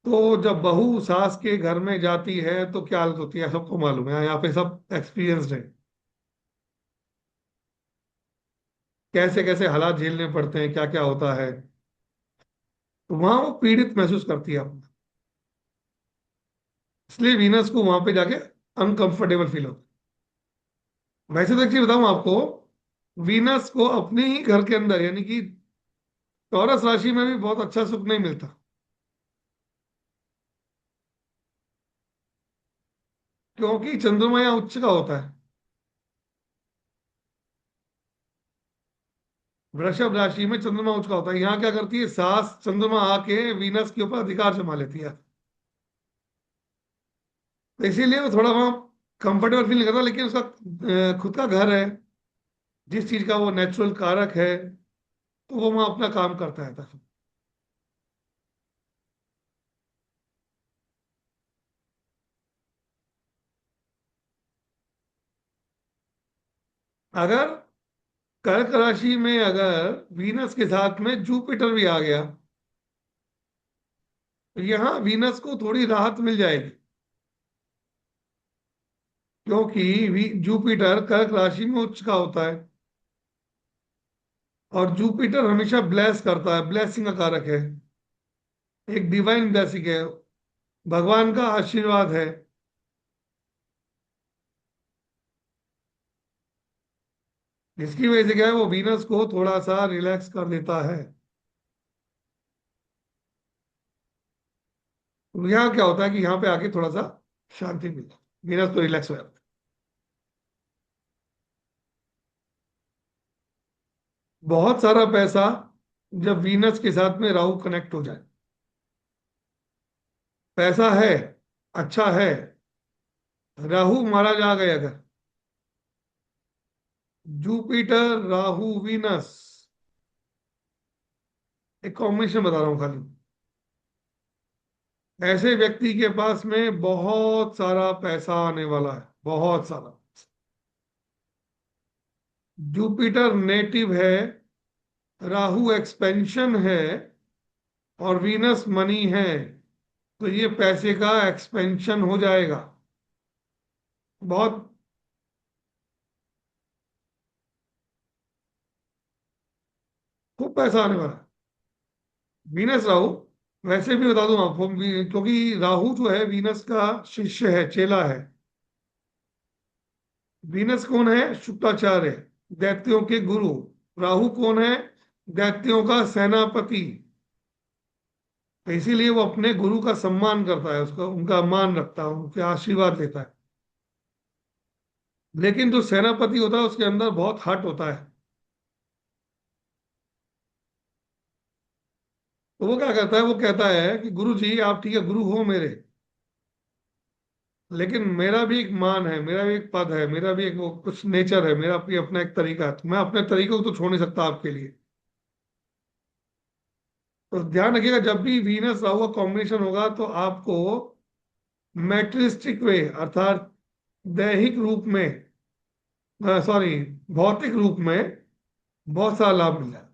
B: तो जब बहू सास के घर में जाती है तो क्या हालत होती है, सबको मालूम है, यहाँ पे सब एक्सपीरियंस्ड है। कैसे कैसे हालात झेलने पड़ते हैं, क्या क्या होता है। तो वहां वो पीड़ित महसूस करती है अपना। इसलिए वीनस को वहां पे जाके अनकंफर्टेबल फील होता है। वैसे तो एक चीज बताऊं आपको, वीनस को अपने ही घर के अंदर, यानी कि टॉरस राशि में भी बहुत अच्छा सुख नहीं मिलता। क्योंकि चंद्रमा यहाँ उच्च का होता है। वृषभ राशि में चंद्रमा उच्च का होता है। यहाँ क्या करती है, सास चंद्रमा आके वीनस के ऊपर अधिकार जमा लेती है। तो इसीलिए वो थोड़ा वहाँ कंफर्टेबल फील नहीं करता। लेकिन उसका खुद का घर है, जिस चीज का वो नेचुरल कारक है, तो वो वहाँ अपना काम करता है। अगर कर्क राशि में अगर वीनस के साथ में जुपिटर भी आ गया, तो यहाँ वीनस को थोड़ी राहत मिल जाएगी। क्योंकि जुपिटर कर्क राशि में उच्च का होता है, और जुपिटर हमेशा ब्लेस करता है, ब्लेसिंग का कारक है, एक डिवाइन ब्लेसिंग है, भगवान का आशीर्वाद है। इसकी वजह से क्या है, वो वीनस को थोड़ा सा रिलैक्स कर देता है। तो यहाँ क्या होता है कि यहाँ पे आके थोड़ा सा शांति मिलता है, वीनस तो रिलैक्स हो जाता है। बहुत सारा पैसा जब वीनस के साथ में राहु कनेक्ट हो जाए, पैसा है, अच्छा है, राहु मारा जा गया अगर, जुपिटर राहु वीनस, एक कॉम्बिनेशन बता रहा हूं खाली, ऐसे व्यक्ति के पास में बहुत सारा पैसा आने वाला है, बहुत सारा। जुपिटर नेटिव है, राहु एक्सपेंशन है, और वीनस मनी है। तो ये पैसे का एक्सपेंशन हो जाएगा, बहुत खूब पैसा आने वाला है। वीनस राहु, वैसे भी बता दूं आपको, क्योंकि राहु जो है वीनस का शिष्य है, चेला है। वीनस कौन है? शुक्राचार्य, दैत्यों के गुरु। राहु कौन है? दैत्यों का सेनापति। तो इसीलिए वो अपने गुरु का सम्मान करता है, उसका उनका मान रखता है, उनके आशीर्वाद लेता है। लेकिन जो सेनापति होता है उसके अंदर बहुत हट होता है। तो वो क्या करता है, वो कहता है कि गुरु जी आप ठीक है, गुरु हो मेरे, लेकिन मेरा भी एक मान है, मेरा भी एक पद है, मेरा भी एक वो कुछ नेचर है, मेरा भी अपना एक तरीका है। तो मैं अपने तरीके को तो छोड़ नहीं सकता आपके लिए। तो ध्यान रखिएगा, जब भी वीनस राहु का कॉम्बिनेशन होगा तो आपको मैटेरियलिस्टिक वे, अर्थात दैहिक रूप में, सॉरी, भौतिक रूप में बहुत सारा लाभ मिल जाएगा।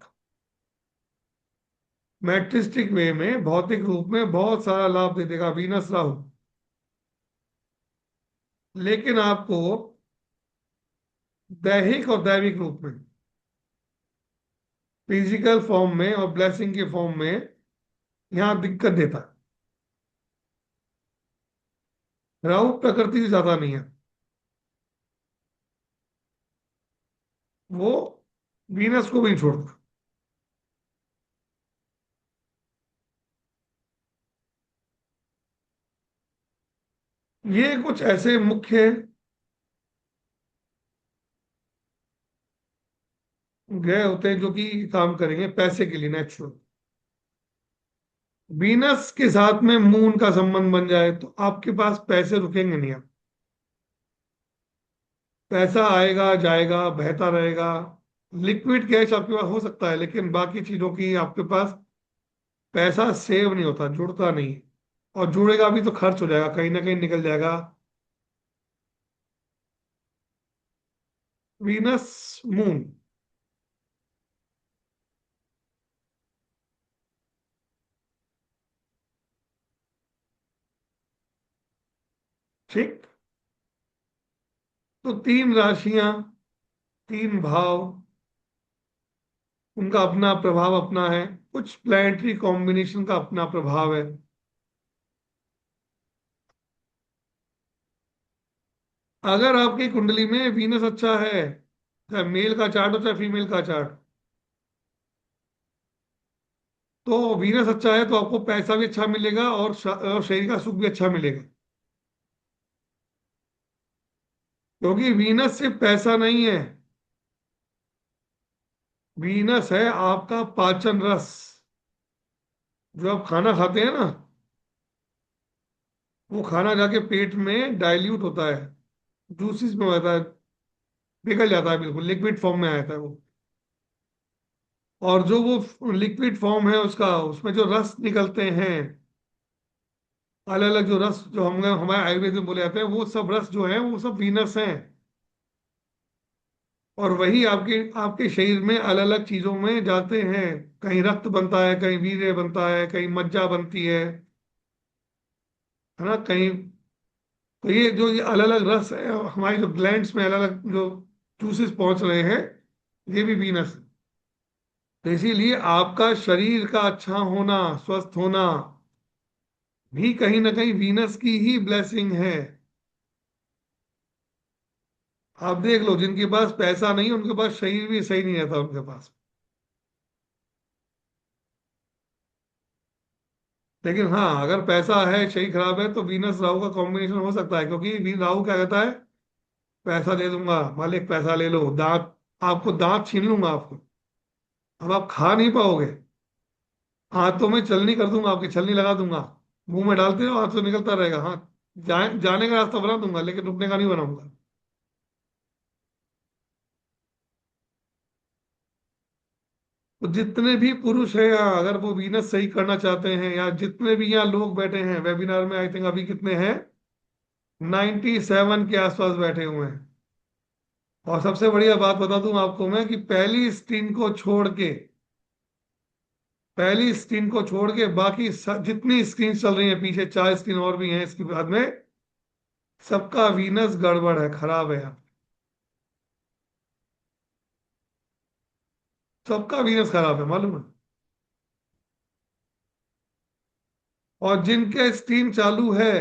B: मैट्रिस्टिक वे में, भौतिक रूप में बहुत सारा लाभ दे देगा वीनस राहु, लेकिन आपको दैहिक और दैविक रूप में, फिजिकल फॉर्म में और ब्लेसिंग के फॉर्म में यहाँ दिक्कत देता है। राहु प्रकृति से ज्यादा नहीं है, वो वीनस को भी नहीं छोड़ता। ये कुछ ऐसे मुख्य ग्रह होते हैं जो कि काम करेंगे पैसे के लिए नेचुरल। वीनस के साथ में मून का संबंध बन जाए तो आपके पास पैसे रुकेंगे नहीं। आप पैसा आएगा जाएगा बहता रहेगा। लिक्विड कैश आपके पास हो सकता है, लेकिन बाकी चीजों की आपके पास पैसा सेव नहीं होता, जुड़ता नहीं। और जुड़ेगा भी तो खर्च हो जाएगा, कहीं ना कहीं निकल जाएगा। Venus moon. ठीक। तो तीन राशियां, तीन भाव, उनका अपना प्रभाव अपना है। कुछ प्लैनेटरी कॉम्बिनेशन का अपना प्रभाव है। अगर आपकी कुंडली में वीनस अच्छा है, चाहे मेल का चार्ट हो चाहे फीमेल का चार्ट, तो वीनस अच्छा है तो आपको पैसा भी अच्छा मिलेगा और और शरीर का सुख भी अच्छा मिलेगा। क्योंकि वीनस सिर्फ पैसा नहीं है, वीनस है आपका पाचन रस। जो आप खाना खाते हैं ना, वो खाना जाके पेट में डाइल्यूट होता है, जूसिस में होता है, पिघल जाता है, बिल्कुल लिक्विड फॉर्म में आ जाता है वो। और जो वो लिक्विड फॉर्म है उसका, उसमें जो रस निकलते हैं, अलग अलग जो रस, जो हम हमारे आयुर्वेद में बोले जाते हैं, वो सब रस जो है वो सब वीनस हैं। और वही आपके आपके शरीर में अलग अलग चीजों में जाते हैं। कहीं रक्त बनता है, कहीं वीर्य बनता है, कहीं मज्जा बनती है ना, कहीं। तो ये जो ये अलग अलग रस है हमारी जो ग्लैंड्स में अलग अलग जो जूसेस पहुंच रहे हैं, ये भी वीनस है। तो इसीलिए आपका शरीर का अच्छा होना, स्वस्थ होना भी कहीं ना कहीं वीनस की ही ब्लेसिंग है। आप देख लो, जिनके पास पैसा नहीं उनके पास शरीर भी सही नहीं रहता उनके पास। लेकिन हाँ, अगर पैसा है शरीर खराब है तो वीनस राहु का कॉम्बिनेशन हो सकता है, क्योंकि राहु क्या कहता है, पैसा दे दूंगा मालिक, पैसा ले लो, दांत, आपको दांत छीन लूंगा आपको, अब आप खा नहीं पाओगे। हाथों में छलनी कर दूंगा, आपकी छलनी लगा दूंगा, मुंह में डालते रहो, हाथ से निकलता रहेगा। हाँ, जाने का रास्ता बना दूंगा, लेकिन रुकने का नहीं बनाऊंगा। तो जितने भी पुरुष हैं यहाँ, अगर वो वीनस सही करना चाहते हैं, या जितने भी यहाँ लोग बैठे हैं वेबिनार में, आई थिंक अभी कितने हैं, 97 के आसपास बैठे हुए हैं। और सबसे बढ़िया बात बता दूं आपको मैं, कि पहली स्क्रीन को छोड़ के बाकी जितनी स्क्रीन चल रही है पीछे, 4 स्क्रीन और भी हैं इसके बाद में, सबका वीनस गड़बड़ है, खराब है यहाँ। सबका वीनस खराब है, मालूम है। और जिनके स्क्रीन चालू है,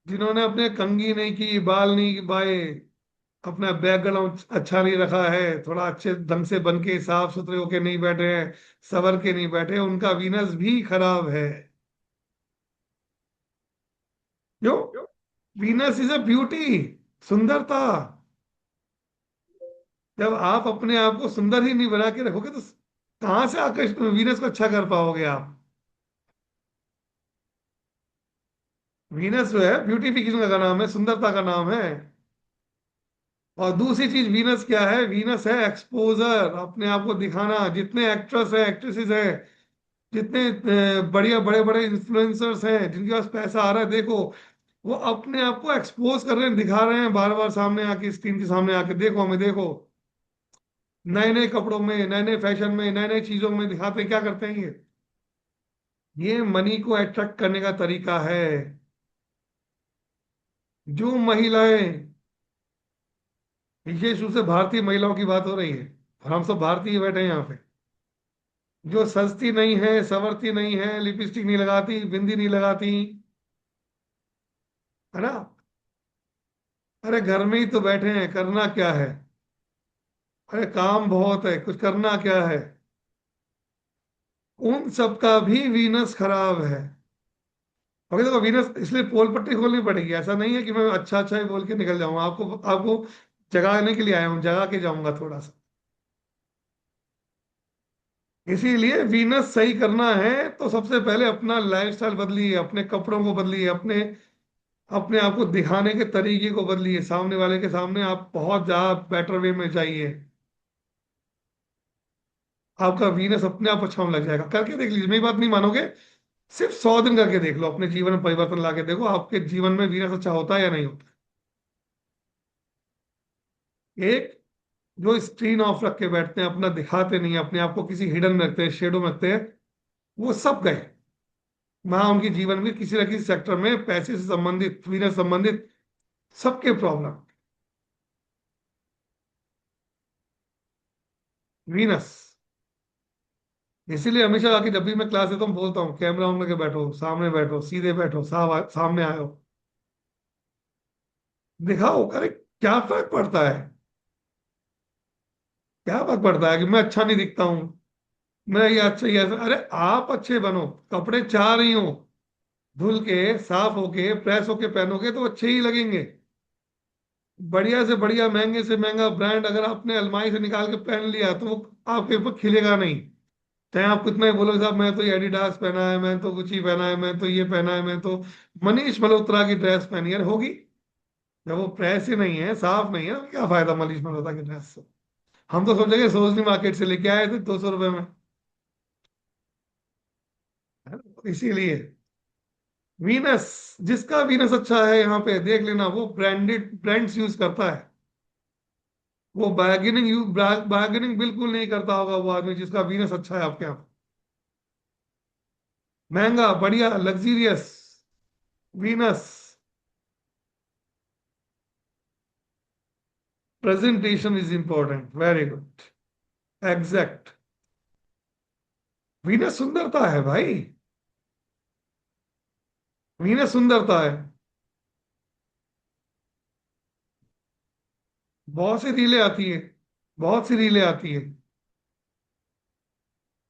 B: जिन्होंने अपने कंघी नहीं की, बाल नहीं बाए, अपना बैकग्राउंड अच्छा नहीं रखा है, थोड़ा अच्छे ढंग से बन के साफ सुथरे होके नहीं बैठे हैं, सवर के नहीं बैठे, उनका वीनस भी खराब है। क्यों? वीनस इज अ ब्यूटी, सुंदरता। जब आप अपने आप को सुंदर ही नहीं बना के रखोगे तो कहां से आकर्षित वीनस को अच्छा कर पाओगे आप। वीनस जो है ब्यूटिफिकेशन का नाम है, सुंदरता का नाम है। और दूसरी चीज वीनस क्या है, वीनस है एक्सपोजर, अपने आप को दिखाना। जितने एक्ट्रेस है, एक्ट्रेसेस हैं, जितने बढ़िया बड़े बड़े इन्फ्लुएंसर्स हैं जिनके पास पैसा आ रहा है, देखो वो अपने आप को एक्सपोज कर रहे हैं, दिखा रहे हैं बार बार सामने आके, स्क्रीन के सामने आके, देखो हमें देखो। नए नए कपड़ों में, नए नए फैशन में, नए नए चीजों में दिखाते हैं, क्या करते हैं ये मनी को अट्रैक्ट करने का तरीका है। जो महिलाएं, विशेष रूप से भारतीय महिलाओं की बात हो रही है, और हम सब भारतीय बैठे हैं यहाँ पे, जो सस्ती नहीं है, संवरती नहीं है, लिपस्टिक नहीं लगाती, बिंदी नहीं लगाती, है ना, अरे घर में ही तो बैठे हैं, करना क्या है, अरे काम बहुत है, कुछ करना क्या है, उन सब का भी वीनस खराब है। ओके, देखो वीनस इसलिए पोल पट्टी खोलनी पड़ेगी, ऐसा नहीं है कि मैं अच्छा अच्छा ही बोल के निकल जाऊंगा, आपको आपको जगाने के लिए आया हूँ, जगा के जाऊंगा थोड़ा सा। इसीलिए वीनस सही करना है तो सबसे पहले अपना लाइफस्टाइल बदलिए, अपने कपड़ों को बदलिए, अपने अपने आप को दिखाने के तरीके को बदलिए, सामने वाले के सामने आप बहुत ज्यादा बेटर वे में जाइए। आपका वीनस अपने आप अच्छा होने लग जाएगा, करके देख लीजिए, मेरी बात नहीं मानोगे, सिर्फ 100 दिन करके देख लो, अपने जीवन में परिवर्तन लाके देखो, आपके जीवन में वीनस अच्छा होता है या नहीं होता है। एक, जो स्क्रीन ऑफ रख के बैठते हैं, अपना दिखाते नहीं, अपने आप को किसी हिडन में रखते हैं, शेडो में रखते हैं, वो सब गए। वहां उनके जीवन में किसी न किसी सेक्टर में पैसे से संबंधित, वीनस संबंधित सबके प्रॉब्लम। वीनस, इसीलिए हमेशा आके जब भी मैं क्लास देता हूँ बोलता हूँ, कैमरा ऑन करके बैठो, सामने बैठो, सीधे बैठो, सामने आयो, दिखाओ, अरे क्या फर्क पड़ता है, क्या फर्क पड़ता है कि मैं अच्छा नहीं दिखता हूँ, मैं ये अच्छा ही ऐसा, अरे आप अच्छे बनो, कपड़े चाह रही हो, धुल के साफ होके प्रेस होके पहनोगे तो अच्छे ही लगेंगे। बढ़िया से बढ़िया, महंगे से महंगा ब्रांड अगर आपने अलमारी से निकाल के पहन लिया तो वो आपके ऊपर खिलेगा नहीं। चाहे आप कितना ही बोलो साहब मैं तो ये एडिडास पहना है, मैं तो गुची पहना है, मैं तो ये पहना है, मैं तो मनीष मल्होत्रा की ड्रेस पहनी है, होगी, जब वो प्रेस ही नहीं है, साफ नहीं है, तो क्या फायदा मनीष मल्होत्रा की ड्रेस से। हम तो सब जगह सरोजनी मार्केट से लेके आए थे 200 रुपए में, है ना? इसीलिए वीनस, जिसका वीनस अच्छा है यहाँ पे देख लेना, वो ब्रांडेड ब्रांड्स यूज करता है, वो बार्गेनिंग बिल्कुल नहीं करता होगा वो आदमी जिसका वीनस अच्छा है आपके यहाँ। महंगा, बढ़िया, luxurious Venus, presentation is important, very good, exact, Venus सुंदरता है भाई, वीनस सुंदरता है। बहुत सी रीलें आती है, बहुत सी रीलें आती है,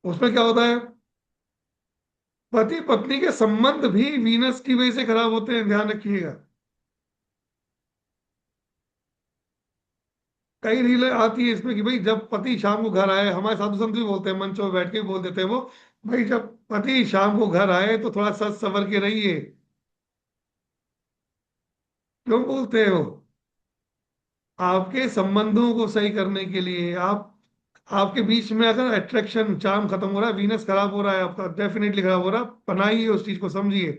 B: उसमें क्या होता है, पति पत्नी के संबंध भी वीनस की वजह से खराब होते हैं, ध्यान रखिएगा। कई रीलें आती है इसमें कि भाई जब पति शाम को घर आए, हमारे साधु संत भी बोलते हैं, मंचों में बैठ के भी बोल देते हैं वो, भाई जब पति शाम को घर आए तो थोड़ा सच सवर के रहिए। क्यों बोलते हैं वो, आपके संबंधों को सही करने के लिए, आप आपके बीच में अगर अट्रैक्शन चार्म खत्म हो रहा है, वीनस खराब हो रहा है आपका, डेफिनेटली खराब हो रहा है, बनाइए उस चीज को, समझिए।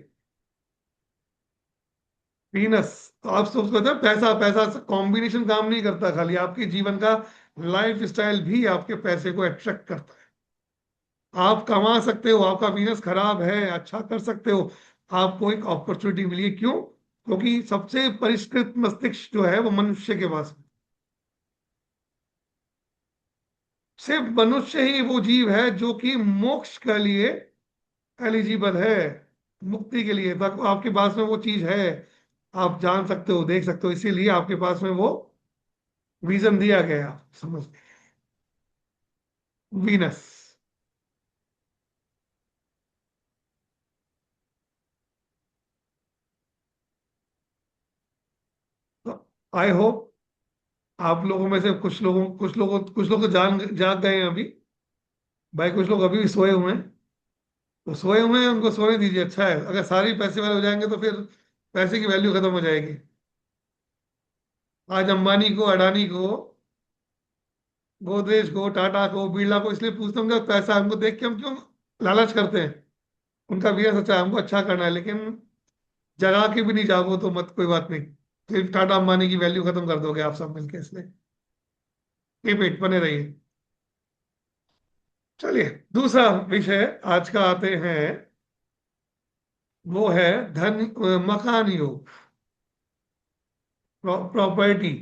B: वीनस, तो आप सोचते हैं पैसा पैसा कॉम्बिनेशन काम नहीं करता, खाली आपके जीवन का लाइफ स्टाइल भी आपके पैसे को अट्रैक्ट करता है। आप कमा सकते हो, आपका वीनस खराब है, अच्छा कर सकते हो, आपको एक अपॉर्चुनिटी मिली है, क्यों, क्योंकि सबसे परिष्कृत मस्तिष्क जो है वो मनुष्य के पास है। सिर्फ मनुष्य ही वो जीव है जो कि मोक्ष के लिए एलिजिबल है, मुक्ति के लिए, तक आपके पास में वो चीज है, आप जान सकते हो, देख सकते हो, इसीलिए आपके पास में वो विजन दिया गया, समझ, वीनस। आई होप आप लोगों में से कुछ लोग तो जान जाग गए हैं अभी, भाई कुछ लोग अभी भी सोए हुए हैं, तो सोए हुए हैं उनको सोने दीजिए, अच्छा है, अगर सारे ही पैसे वाले हो जाएंगे तो फिर पैसे की वैल्यू खत्म हो जाएगी। आज अंबानी को, अडानी को, गोदरेज को, टाटा को, बिरला को इसलिए पूछते होंगे पैसा, हमको देख के हम क्यों लालच करते हैं, उनका भी सच्चा है, हमको अच्छा करना है, लेकिन जगा के भी नहीं जागो तो मत, कोई बात नहीं, फिर टाटा अंबानी की वैल्यू खत्म कर दोगे आप सब मिलके, इसलिए कीप इट, बने रहिए। चलिए, दूसरा विषय आज का आते हैं, वो है मकान योग, प्रॉपर्टी।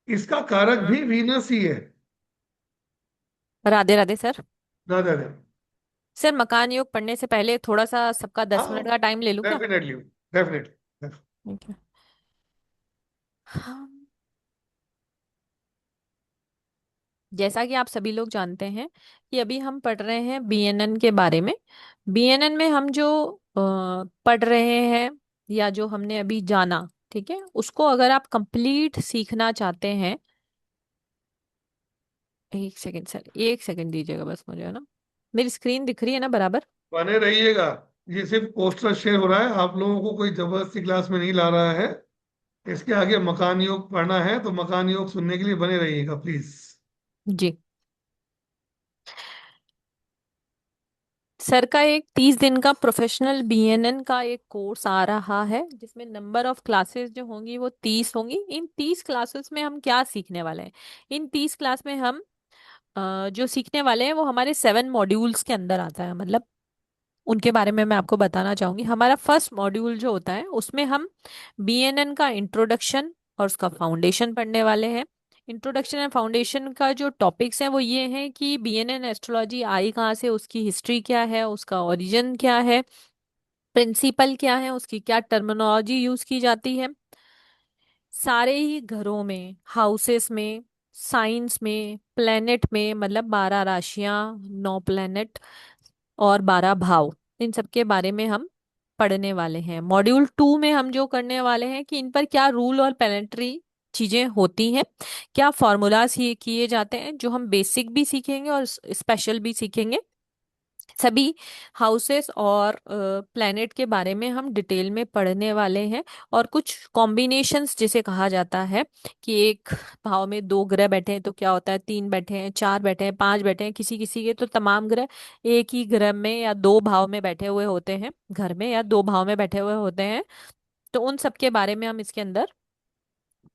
B: इसका कारक
A: हम्म।
B: भी वीनस ही है।
A: राधे राधे सर।
B: दादा ने।
A: सर मकान योग पढ़ने से पहले थोड़ा सा सबका दस
B: हाँ,
A: मिनट का टाइम ले लूं क्या?
B: Definitely, definitely.
A: ठीक है। हाँ, जैसा कि आप सभी लोग जानते हैं कि अभी हम पढ़ रहे हैं बीएनएन के बारे में। बीएनएन में हम जो पढ़ रहे हैं या जो हमने अभी जाना, ठीक है, उसको अगर आप कंप्लीट सीखना चाहते हैं, एक सेकंड सर, एक सेकंड दीजिएगा बस मुझे, है ना? मेरी स्क्रीन दिख रही है ना बराबर?
B: बने रहिएगा। ये सिर्फ पोस्टर शेयर हो रहा है, आप लोगों को कोई जबरदस्ती क्लास में नहीं ला रहा है। इसके आगे मकान योग पढ़ना है तो मकान योग सुनने के लिए बने रहिएगा प्लीज।
A: जी। सर का एक 30 दिन का प्रोफेशनल बीएनएन का एक कोर्स आ रहा है जिसमें नंबर ऑफ क्लासेस जो होंगी वो 30 होंगी। इन 30 क्लासेस में हम क्या सीखने वाले हैं? इन 30 क्लास में हम जो सीखने वाले हैं वो हमारे 7 मॉड्यूल्स के अंदर आता है। मतलब उनके बारे में मैं आपको बताना चाहूंगी। हमारा फर्स्ट मॉड्यूल जो होता है उसमें हम बीएनएन का इंट्रोडक्शन और उसका फाउंडेशन पढ़ने वाले हैं। इंट्रोडक्शन एंड फाउंडेशन का जो टॉपिक्स हैं वो ये हैं कि बीएनएन एस्ट्रोलॉजी आई कहाँ से, उसकी हिस्ट्री क्या है, उसका ओरिजिन क्या है, प्रिंसिपल क्या है, उसकी क्या टर्मिनोलॉजी यूज की जाती है। सारे ही घरों में, हाउसेस में, साइंस में, प्लेनेट में, मतलब 12 राशियां, 9 प्लेनेट और 12 भाव, इन सब के बारे में हम पढ़ने वाले हैं। मॉड्यूल 2 में हम जो करने वाले हैं कि इन पर क्या रूल और प्लानिटरी चीजें होती हैं, क्या फॉर्मूलाज ये किए जाते हैं, जो हम बेसिक भी सीखेंगे और स्पेशल भी सीखेंगे। सभी हाउसेस और प्लैनेट के बारे में हम डिटेल में पढ़ने वाले हैं। और कुछ कॉम्बिनेशंस जिसे कहा जाता है कि एक भाव में 2 ग्रह बैठे हैं तो क्या होता है, 3 बैठे हैं, 4 बैठे हैं, 5 बैठे हैं, किसी किसी के तो तमाम ग्रह एक ही ग्रह में या 2 भाव में बैठे हुए होते हैं, घर में या 2 भाव में बैठे हुए होते हैं। तो उन सब के बारे में हम इसके अंदर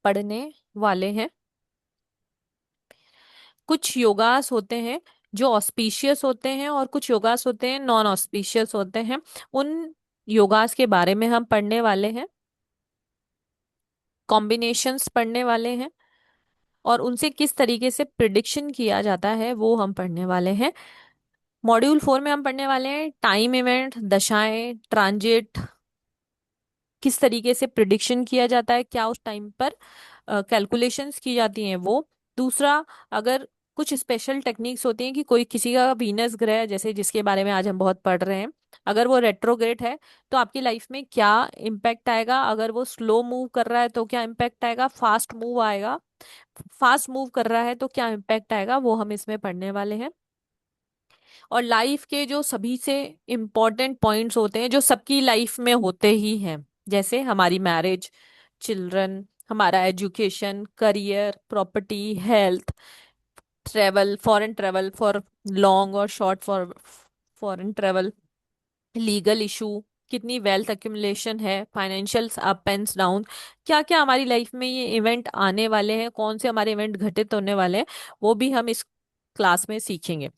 A: पढ़ने वाले हैं। कुछ योगास होते हैं जो ऑस्पिशियस होते हैं और कुछ योगास होते हैं नॉन ऑस्पिशियस होते हैं। उन योगास के बारे में हम पढ़ने वाले हैं, कॉम्बिनेशंस पढ़ने वाले हैं, और उनसे किस तरीके से प्रिडिक्शन किया जाता है वो हम पढ़ने वाले हैं। मॉड्यूल 4 में हम पढ़ने वाले हैं टाइम इवेंट, दशाएं, ट्रांजिट, किस तरीके से प्रिडिक्शन किया जाता है, क्या उस टाइम पर कैलकुलेशंस की जाती हैं वो। दूसरा, अगर कुछ स्पेशल टेक्निक्स होती हैं कि कोई किसी का वीनस ग्रह, जैसे जिसके बारे में आज हम बहुत पढ़ रहे हैं, अगर वो रेट्रोग्रेड है तो आपकी लाइफ में क्या इम्पैक्ट आएगा, अगर वो स्लो मूव कर रहा है तो क्या इम्पैक्ट आएगा, फास्ट मूव आएगा, फास्ट मूव कर रहा है तो क्या इम्पैक्ट आएगा, वो हम इसमें पढ़ने वाले हैं। और लाइफ के जो सभी से इम्पोर्टेंट पॉइंट्स होते हैं जो सबकी लाइफ में होते ही हैं, जैसे हमारी मैरिज, चिल्ड्रन, हमारा education, career, property, health, travel, foreign travel for long और short for foreign travel, legal issue, कितनी वेल्थ एक्यूमुलेशन है, फाइनेंशियल अप एंड डाउन, क्या क्या हमारी लाइफ में ये इवेंट आने वाले हैं, कौन से हमारे इवेंट घटित होने वाले हैं, वो भी हम इस क्लास में सीखेंगे।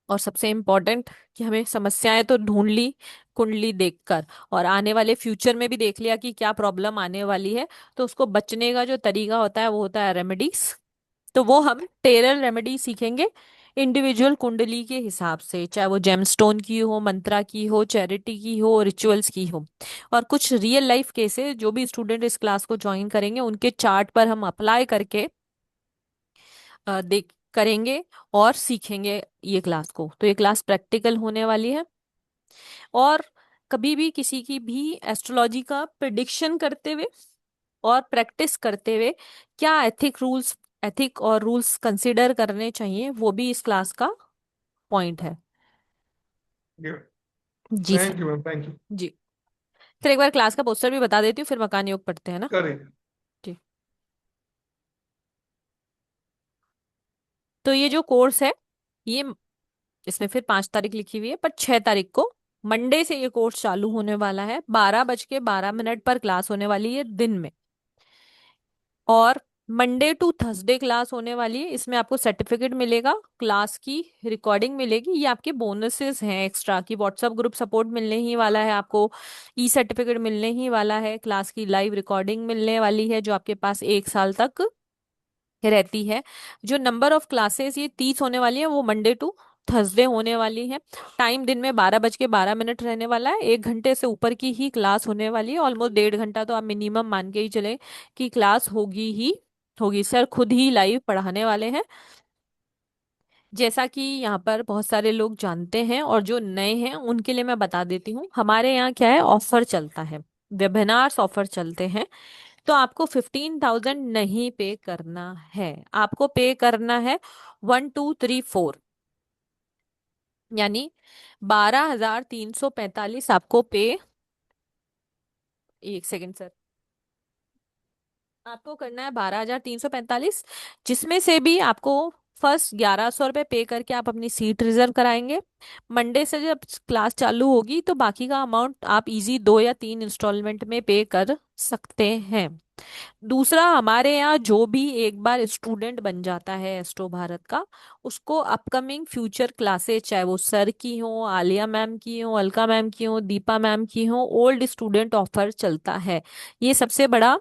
A: और सबसे इम्पोर्टेंट कि हमें समस्याएं तो ढूंढ ली कुंडली देखकर, और आने वाले फ्यूचर में भी देख लिया कि क्या प्रॉब्लम आने वाली है, तो उसको बचने का जो तरीका होता है वो होता है रेमेडीज। तो वो हम टेरर रेमेडी सीखेंगे इंडिविजुअल कुंडली के हिसाब से, चाहे वो जेमस्टोन की हो, मंत्रा की हो, चैरिटी की हो, रिचुअल्स की हो। और कुछ रियल लाइफ केसेस जो भी स्टूडेंट इस क्लास को ज्वाइन करेंगे उनके चार्ट पर हम अप्लाई करके देख करेंगे और सीखेंगे ये क्लास को। तो ये क्लास प्रैक्टिकल होने वाली है। और कभी भी किसी की भी एस्ट्रोलॉजी का प्रिडिक्शन करते हुए और प्रैक्टिस करते हुए क्या एथिक और रूल्स कंसिडर करने चाहिए, वो भी इस क्लास का पॉइंट है। जी sir.
B: Thank you ma'am, thank you.
A: जी। फिर एक बार क्लास का पोस्टर भी बता देती हूँ, फिर मकान योग पढ़ते हैं ना।
B: करें।
A: जी। तो ये जो कोर्स है, ये इसमें फिर 5 तारीख लिखी हुई है, पर 6 तारीख को मंडे से ये कोर्स चालू होने वाला है। 12:12 पर क्लास होने वाली है दिन में। और मंडे टू थर्सडे क्लास होने वाली है। इसमें आपको सर्टिफिकेट मिलेगा, क्लास की रिकॉर्डिंग मिलेगी। ये आपके बोनसेस हैं एक्स्ट्रा, की व्हाट्सएप ग्रुप सपोर्ट मिलने ही वाला है आपको, ई सर्टिफिकेट मिलने ही वाला है, क्लास की लाइव रिकॉर्डिंग मिलने वाली है जो आपके पास 1 साल तक रहती है। जो नंबर ऑफ क्लासेस ये 30 होने वाली है, वो मंडे टू थर्सडे होने वाली है। टाइम दिन में 12:12 रहने वाला है। 1 घंटे से ऊपर की ही क्लास होने वाली है, ऑलमोस्ट 1.5 घंटा तो आप मिनिमम मान के ही चले कि क्लास होगी ही होगी। सर खुद ही लाइव पढ़ाने वाले हैं। जैसा कि यहाँ पर बहुत सारे लोग जानते हैं और जो नए हैं उनके लिए मैं बता देती हूँ, हमारे यहाँ क्या है, ऑफर चलता है, वेबिनार्स ऑफर चलते हैं। तो आपको 15,000 नहीं पे करना है, आपको पे करना है 1234, यानी 12,345 आपको पे। एक सेकंड सर, आपको करना है 12,345, जिसमें से भी आपको फर्स्ट 1,100 रुपये पे करके आप अपनी सीट रिजर्व कराएंगे। मंडे से जब क्लास चालू होगी तो बाकी का अमाउंट आप इजी 2 या 3 इंस्टॉलमेंट में पे कर सकते हैं। दूसरा, हमारे यहाँ जो भी एक बार स्टूडेंट बन जाता है एस्ट्रो भारत का, उसको अपकमिंग फ्यूचर क्लासेस, चाहे वो सर की हो, आलिया मैम की हो, अलका मैम की हो, दीपा मैम की हो, ओल्ड स्टूडेंट ऑफर चलता है। ये सबसे बड़ा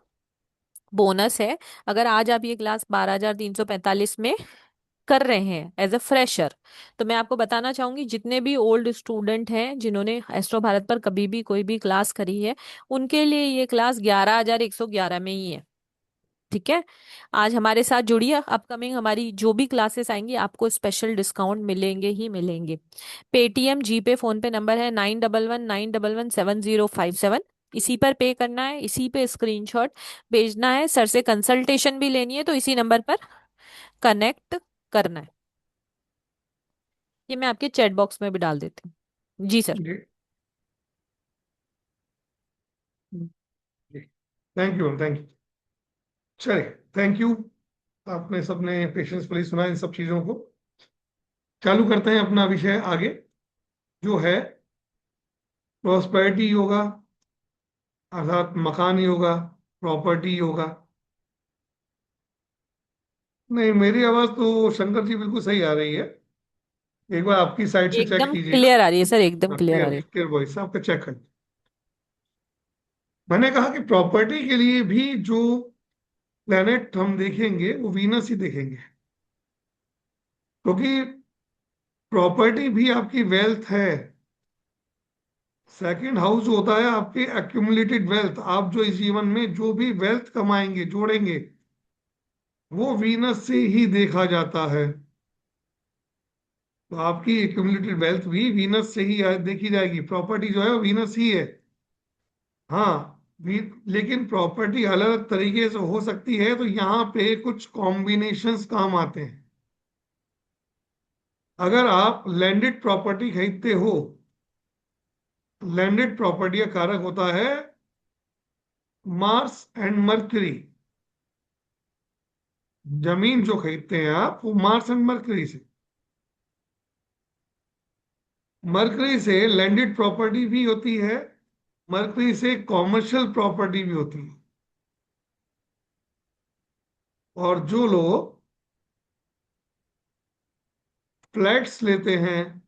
A: बोनस है। अगर आज आप ये क्लास 12,345 में कर रहे हैं एज अ फ्रेशर, तो मैं आपको बताना चाहूंगी जितने भी ओल्ड स्टूडेंट हैं जिन्होंने एस्ट्रो भारत पर कभी भी कोई भी क्लास करी है, उनके लिए ये क्लास 11,111 में ही है। ठीक है, आज हमारे साथ जुड़िए। अपकमिंग हमारी जो भी क्लासेस आएंगी आपको स्पेशल डिस्काउंट मिलेंगे ही मिलेंगे। पेटीएम, जीपे, फोन पे नंबर है 9119117057। इसी पर पे करना है, इसी पे स्क्रीनशॉट भेजना है। सर से कंसल्टेशन भी लेनी है तो इसी नंबर पर कनेक्ट करना है। ये मैं आपके चैट बॉक्स में भी डाल देती हूँ। जी सर।
B: जी जी, थैंक यू, थैंक यू। चलिए, थैंक यू। आपने सबने पेशेंसफुली सुना इन सब चीजों को। चालू करते हैं अपना विषय आगे, जो है प्रॉस्पेरिटी योगा, अर्थात मकान योगा, प्रॉपर्टी योगा। नहीं, मेरी आवाज तो शंकर जी बिल्कुल सही आ रही है। एक बार आपकी साइड से चेक
A: एकदम
B: कीजिएगा।
A: क्लियर आ रही है सर, एकदम क्लियर आ
B: क्लियर
A: रही है।
B: क्लियर वॉइस आपका चेक कर। मैंने कहा कि प्रॉपर्टी के लिए भी जो प्लेनेट हम देखेंगे वो वीनस ही देखेंगे, क्योंकि प्रॉपर्टी भी आपकी वेल्थ है। सेकंड हाउस होता है आपके एक्यूमुलेटेड वेल्थ। आप जो इस जीवन में जो भी वेल्थ कमाएंगे, जोड़ेंगे, वो वीनस से ही देखा जाता है। तो आपकी एक्यूमुलेटेड वेल्थ भी वीनस से ही देखी जाएगी। प्रॉपर्टी जो है वो वीनस ही है। हाँ, लेकिन प्रॉपर्टी अलग अलग तरीके से हो सकती है, तो यहाँ पे कुछ कॉम्बिनेशंस काम आते हैं। अगर आप लैंडेड प्रॉपर्टी खरीदते हो, लैंडेड प्रॉपर्टी का कारक होता है मार्स एंड मर्करी। जमीन जो खरीदते हैं आप, वो मार्स एंड मर्करी से। मर्करी से लैंडेड प्रॉपर्टी भी होती है, मर्करी से कॉमर्शियल प्रॉपर्टी भी होती है। और जो लोग फ्लैट्स लेते हैं,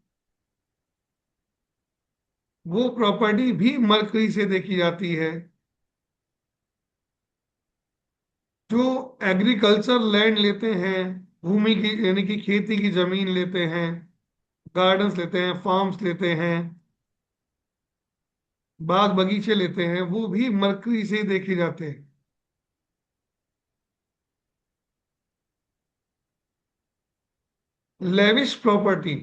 B: वो प्रॉपर्टी भी मरकरी से देखी जाती है। जो एग्रीकल्चर लैंड लेते हैं, भूमि की यानी कि खेती की जमीन लेते हैं, गार्डन्स लेते हैं, फार्म्स लेते हैं, बाग बगीचे लेते हैं, वो भी मरकरी से देखे जाते हैं। लेविश प्रॉपर्टी,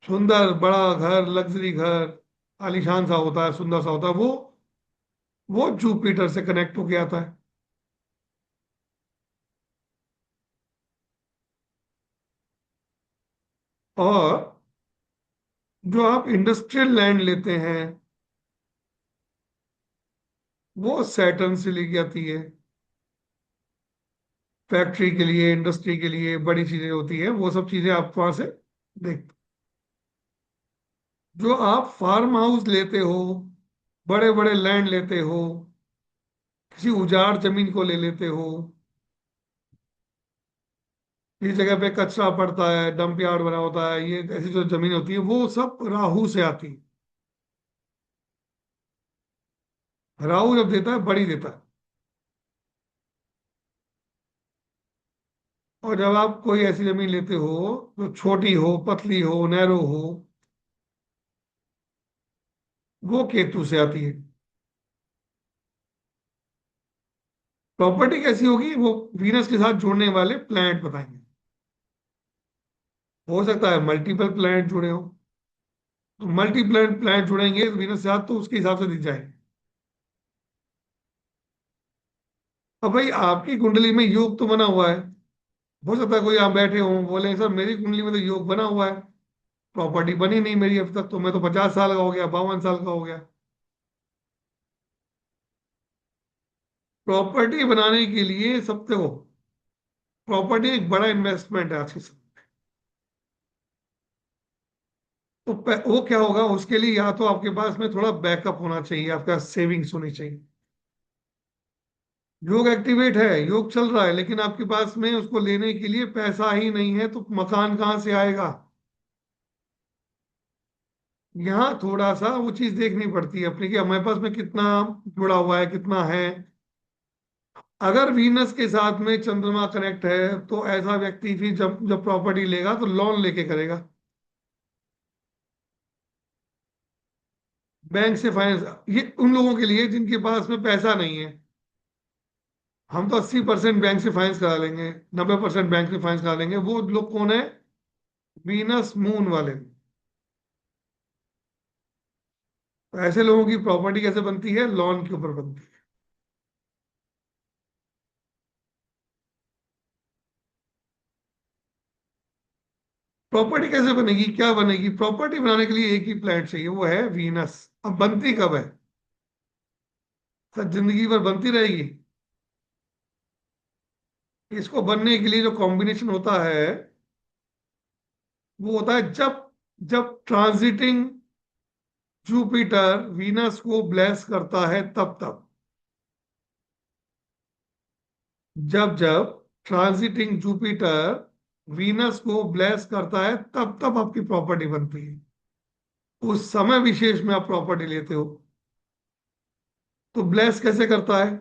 B: सुंदर बड़ा घर, लग्जरी घर, आलीशान सा होता है, सुंदर सा होता है, वो जुपिटर से कनेक्ट होके आता है। और जो आप इंडस्ट्रियल लैंड लेते हैं, वो सैटर्न से लेके आती है। फैक्ट्री के लिए, इंडस्ट्री के लिए बड़ी चीजें होती है, वो सब चीजें आप वहां से देख। जो आप फार्म हाउस लेते हो, बड़े बड़े लैंड लेते हो, किसी उजाड़ जमीन को ले लेते हो, इस जगह पे कचरा पड़ता है, डंप यार्ड बना होता है, ये ऐसी जो जमीन होती है वो सब राहु से आती है। राहु जब देता है बड़ी देता है। और जब आप कोई ऐसी जमीन लेते हो जो छोटी हो, पतली हो, नैरो हो, वो केतु से आती है। प्रॉपर्टी कैसी होगी वो वीनस के साथ जुड़ने वाले प्लैनेट बताएंगे। हो सकता है मल्टीपल प्लैनेट जुड़े हो, तो मल्टीपल प्लैनेट जुड़ेंगे वीनस के साथ तो उसके हिसाब से दिख जाएंगे। अब भाई आपकी कुंडली में योग तो बना हुआ है। हो सकता है कोई आप बैठे हो बोले सर मेरी कुंडली में तो योग बना हुआ है, प्रॉपर्टी बनी नहीं मेरी अब तक, तो मैं तो 50 साल का हो गया, 52 साल का हो गया। प्रॉपर्टी बनाने के लिए सब देखो, प्रॉपर्टी एक बड़ा इन्वेस्टमेंट है आज के समय। तो वो क्या होगा उसके लिए, या तो आपके पास में थोड़ा बैकअप होना चाहिए, आपका सेविंग्स होनी चाहिए। योग एक्टिवेट है, योग चल रहा है, लेकिन आपके पास में उसको लेने के लिए पैसा ही नहीं है, तो मकान कहाँ से आएगा। यहाँ थोड़ा सा वो चीज देखनी पड़ती है अपनी कि हमारे पास में कितना जुड़ा हुआ है, कितना है। अगर वीनस के साथ में चंद्रमा कनेक्ट है तो ऐसा व्यक्ति भी जब जब प्रॉपर्टी लेगा तो लोन लेके करेगा, बैंक से फाइनेंस। ये उन लोगों के लिए जिनके पास में पैसा नहीं है। हम तो 80% बैंक से फाइनेंस करा लेंगे, 90% बैंक से फाइनेंस करा लेंगे। वो लोग कौन है? वीनस मून वाले। तो ऐसे लोगों की प्रॉपर्टी कैसे बनती है? लोन के ऊपर बनती है। प्रॉपर्टी कैसे बनेगी, क्या बनेगी? प्रॉपर्टी बनाने के लिए एक ही प्लैनेट चाहिए, वो है वीनस। अब बनती कब है? सर जिंदगी भर बनती रहेगी। इसको बनने के लिए जो कॉम्बिनेशन होता है वो होता है जब जब ट्रांजिटिंग जुपिटर वीनस को ब्लेस करता है, तब तब। जब जब ट्रांजिटिंग जुपिटर वीनस को ब्लेस करता है, तब तब आपकी प्रॉपर्टी बनती है। उस समय विशेष में आप प्रॉपर्टी लेते हो। तो ब्लेस कैसे करता है?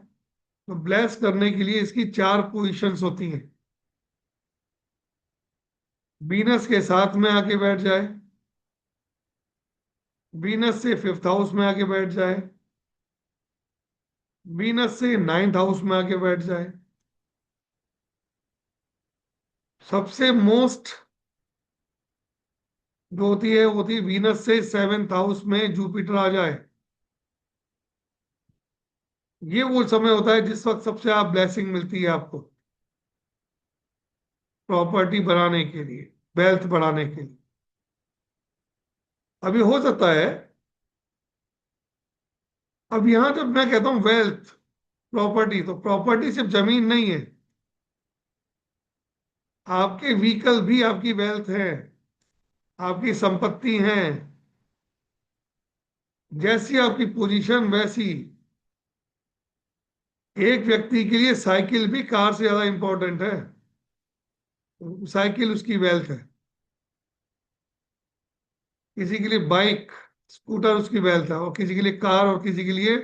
B: तो ब्लेस करने के लिए इसकी 4 पोजीशंस होती हैं। वीनस के साथ में आके बैठ जाए, वीनस से 5th हाउस में आके बैठ जाए, वीनस से 9th हाउस में आके बैठ जाए। सबसे मोस्ट जो होती है वो होती है वीनस से 7th हाउस में जुपिटर आ जाए। ये वो समय होता है जिस वक्त सबसे आप ब्लेसिंग मिलती है आपको प्रॉपर्टी बनाने के लिए, वेल्थ बढ़ाने के लिए। अभी हो सकता है, अब यहां जब मैं कहता हूं वेल्थ, प्रॉपर्टी, तो प्रॉपर्टी सिर्फ जमीन नहीं है। आपके व्हीकल भी आपकी वेल्थ है, आपकी संपत्ति है। जैसी आपकी पोजीशन वैसी। एक व्यक्ति के लिए साइकिल भी कार से ज्यादा इंपॉर्टेंट है। साइकिल उसकी वेल्थ है। किसी के लिए बाइक, स्कूटर उसकी वेल्थ है, और किसी के लिए कार, और किसी के लिए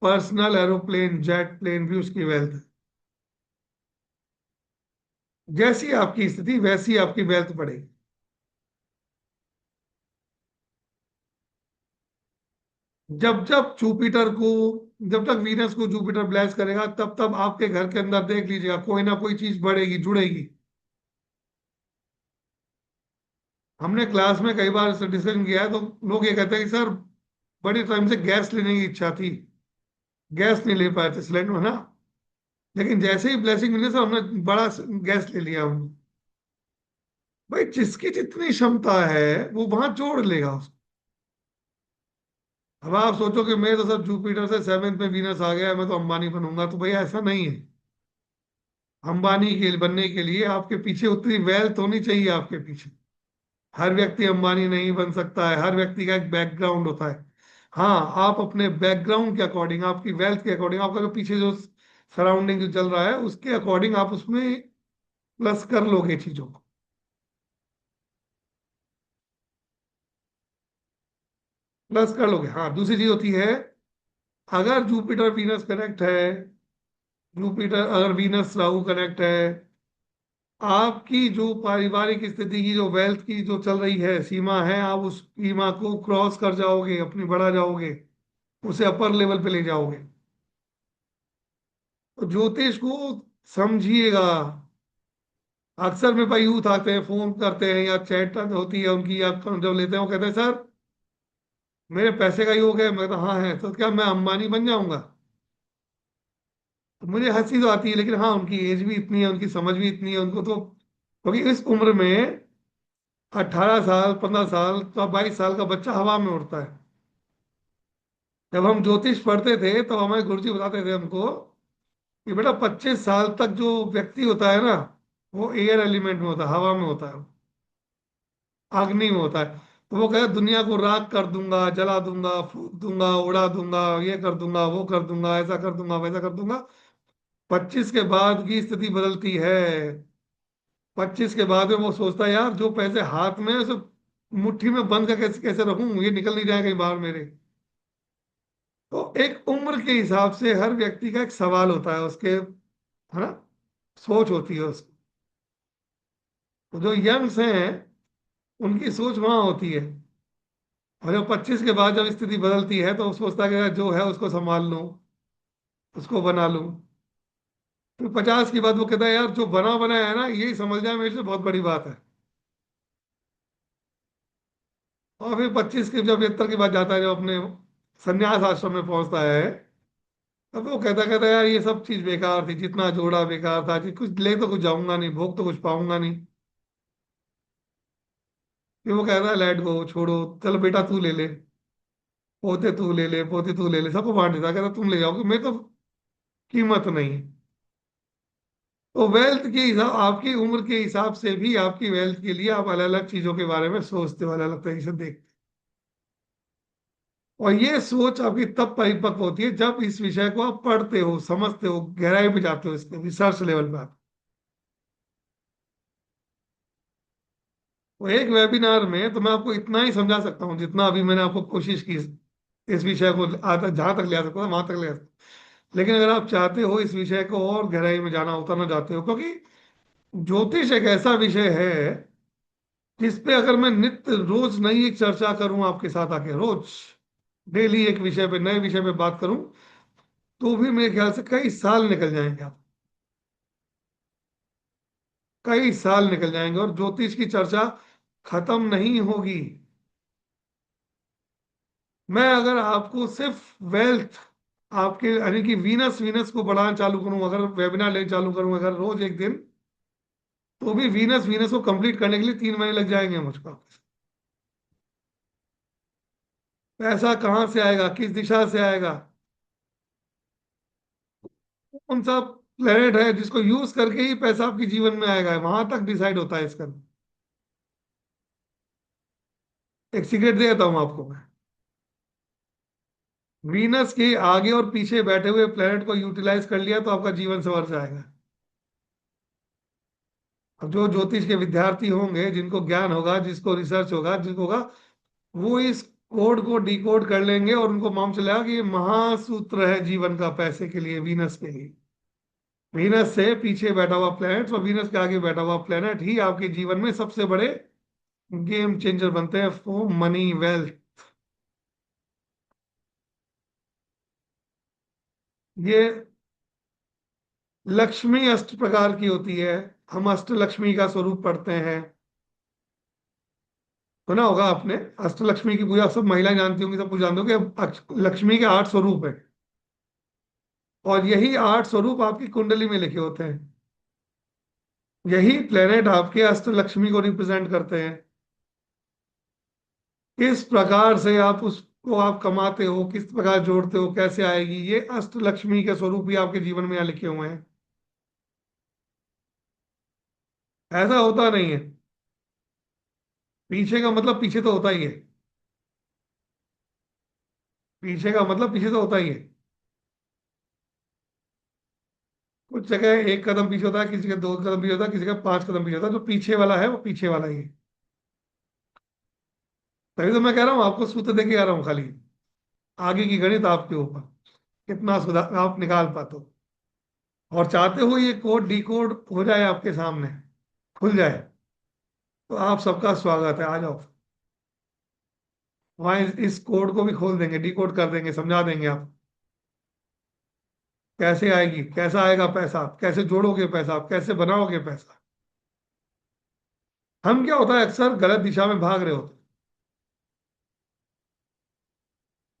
B: पर्सनल एरोप्लेन, जेट प्लेन भी उसकी वेल्थ है। जैसी आपकी स्थिति वैसी आपकी वेल्थ बढ़ेगी। जब जब जुपिटर को, जब तक वीनस को जुपिटर ब्लेस करेगा, तब तब आपके घर के अंदर देख लीजिएगा कोई ना कोई चीज बढ़ेगी, जुड़ेगी। हमने क्लास में कई बार डिस्कशन किया है, तो लोग ये कहते हैं कि सर बड़ी टाइम से गैस लेने की इच्छा थी, गैस नहीं ले पाए थे सिलेंडर ना, लेकिन जैसे ही ब्लेसिंग मिली सर हमने बड़ा गैस ले लिया हमने। भाई जिसकी जितनी क्षमता है वो वहां जोड़ लेगा उसको। अब आप सोचो कि मैं तो सर जुपिटर से 7th में वीनस आ गया, मैं तो अंबानी बनूंगा, तो भाई ऐसा नहीं है। अंबानी के बनने के लिए आपके पीछे उतनी वेल्थ होनी चाहिए आपके पीछे। हर व्यक्ति अंबानी नहीं बन सकता है, हर व्यक्ति का एक बैकग्राउंड होता है। हाँ, आप अपने बैकग्राउंड के अकॉर्डिंग, आपकी वेल्थ के अकॉर्डिंग, आपका जो पीछे जो सराउंडिंग जो चल रहा है उसके अकॉर्डिंग आप उसमें प्लस कर लोगे चीजों को। प्लस कर लोगे। हाँ, दूसरी चीज होती है, अगर जुपिटर वीनस कनेक्ट है, जुपिटर अगर वीनस राहु कनेक्ट है, आपकी जो पारिवारिक स्थिति की जो वेल्थ की जो चल रही है सीमा है, आप उस सीमा को क्रॉस कर जाओगे, अपनी बढ़ा जाओगे, उसे अपर लेवल पे ले जाओगे। तो ज्योतिष को समझिएगा। अक्सर में भाई यूथ आते हैं, फोन करते हैं या चैट होती है उनकी, या जब लेते हैं वो कहते हैं सर मेरे पैसे का योग है। मैं तो हाँ है, तो क्या मैं अंबानी बन जाऊंगा? तो मुझे हंसी तो आती है, लेकिन हाँ उनकी एज भी इतनी है, उनकी समझ भी इतनी है उनको तो, क्योंकि इस उम्र में 18 साल, 15 साल, तो 22 साल का बच्चा हवा में उड़ता है। जब हम ज्योतिष पढ़ते थे तो हमारे गुरुजी बताते थे हमको कि बेटा 25 साल तक जो व्यक्ति होता है ना, वो एयर एलिमेंट में होता है, हवा में होता है, अग्नि में होता है। तो वो कहता है दुनिया को राख कर दूंगा, जला दूंगा, फूक दूंगा, उड़ा दूंगा, ये कर दूंगा, वो कर दूंगा, ऐसा कर दूंगा, वैसा कर दूंगा। 25 के बाद की स्थिति बदलती है। 25 के बाद में वो सोचता है यार जो पैसे हाथ में है उसे मुट्ठी में बंद कर कैसे कैसे रखूं, ये निकल नहीं जाए कहीं बाहर मेरे। तो एक उम्र के हिसाब से हर व्यक्ति का एक सवाल होता है उसके, है ना, सोच होती है उसकी। तो जो यंग्स हैं उनकी सोच वहां होती है। और जब 25 के बाद जब स्थिति बदलती है तो वो सोचता है कि यार जो है उसको संभाल लूं, उसको बना लूं। फिर 50 के बाद वो कहता है यार जो बना बनाया है ना यही समझ जाए मेरे से बहुत बड़ी बात है। और फिर 25 के जब 75 की बात जाता है, जब अपने संन्यास आश्रम में पहुंचता है, तब वो कहता कहता है यार ये सब चीज बेकार थी, जितना जोड़ा बेकार था, कि कुछ ले तो कुछ जाऊंगा नहीं, भोग तो कुछ पाऊंगा नहीं। फिर वो कहता है लेट गो, छोड़ो, चल बेटा तू ले ले, पोते तू ले ले, पोते तू ले ले, सबको बांट देता, कहता तुम ले जाओगे, मैं तो कीमत नहीं। तो वेल्थ के हिसाब, आपकी उम्र के हिसाब से भी आपकी वेल्थ के लिए आप अलग अलग चीजों के बारे में सोचते हो, अलग अलग तरीके से देखते हो। और ये सोच आपकी तब परिपक्व होती है जब इस विषय को आप पढ़ते हो, समझते हो, गहराई में जाते हो, इसके रिसर्च लेवल पे आप। तो एक वेबिनार में तो मैं आपको इतना ही समझा सकता हूँ जितना अभी मैंने आपको कोशिश की इस विषय को आता जहां तक ले आ सकता था वहां तक ले आ सकता। लेकिन अगर आप चाहते हो इस विषय को और गहराई में जाना, उतरना चाहते हो, क्योंकि ज्योतिष एक ऐसा विषय है जिस पे अगर मैं नित्य रोज नई एक चर्चा करूं आपके साथ आके, रोज डेली एक विषय पे, नए विषय पे बात करूं, तो भी मेरे ख्याल से कई साल निकल जाएंगे आप, कई साल निकल जाएंगे और ज्योतिष की चर्चा खत्म नहीं होगी। मैं अगर आपको सिर्फ वेल्थ आपके यानी कि वीनस वीनस को बढ़ाना चालू करूं, अगर वेबिनार ले चालू करूं अगर रोज एक दिन, तो भी वीनस वीनस को कंप्लीट करने के लिए 3 महीने लग जाएंगे मुझको। पैसा कहाँ से आएगा, किस दिशा से आएगा, कौन सा प्लेनेट है जिसको यूज करके ही पैसा आपके जीवन में आएगा, वहां तक डिसाइड होता है इसका। एक सीक्रेट देता हूं आपको मैं, वीनस के आगे और पीछे बैठे हुए प्लेनेट को यूटिलाइज कर लिया तो आपका जीवन संवर जाएगा। अब जो ज्योतिष के विद्यार्थी होंगे, जिनको ज्ञान होगा, जिसको रिसर्च होगा, जिसको होगा, वो इस कोड को डिकोड कर लेंगे और उनको मालूम चलेगा कि ये महासूत्र है जीवन का, पैसे के लिए, वीनस के लिए। वीनस से पीछे बैठा हुआ प्लेनेट और वीनस के आगे बैठा हुआ प्लेनेट ही आपके जीवन में सबसे बड़े गेम चेंजर बनते हैं फॉर मनी वेल्थ। ये लक्ष्मी अष्ट प्रकार की होती है। हम अष्ट लक्ष्मी का स्वरूप पढ़ते हैं, सुना होगा आपने। अष्ट लक्ष्मी की पूजा सब महिलाएं जानती होंगी, सब कुछ जानते हो कि लक्ष्मी के 8 स्वरूप है, और यही 8 स्वरूप आपकी कुंडली में लिखे होते हैं। यही प्लेनेट आपके अष्ट लक्ष्मी को रिप्रेजेंट करते हैं। किस प्रकार से आप उसको आप कमाते हो, किस प्रकार जोड़ते हो, कैसे आएगी, ये अष्ट लक्ष्मी के स्वरूप भी आपके जीवन में यहाँ लिखे हुए हैं। ऐसा होता नहीं है, पीछे का मतलब पीछे तो होता ही है। पीछे का मतलब पीछे तो होता ही है। कुछ जगह एक कदम पीछे होता है, किसी का 2 कदम पीछे होता है, किसी का 5 कदम पीछे होता है। जो पीछे वाला है वो पीछे वाला ही है। तभी तो मैं कह रहा हूँ आपको सूत्र दे के आ रहा हूँ खाली। आगे की गणित आपके ऊपर, कितना सुधार आप निकाल पाते हो। और चाहते हो ये कोड डी कोड हो जाए आपके सामने, खुल जाए, तो आप सबका स्वागत है, आ जाओ। वहां इस कोड को भी खोल देंगे, डी कोड कर देंगे, समझा देंगे आप कैसे आएगी, कैसा आएगा पैसा, आप कैसे जोड़ोगे पैसा, आप कैसे बनाओगे पैसा। हम क्या होता है अक्सर गलत दिशा में भाग रहे होते हैं,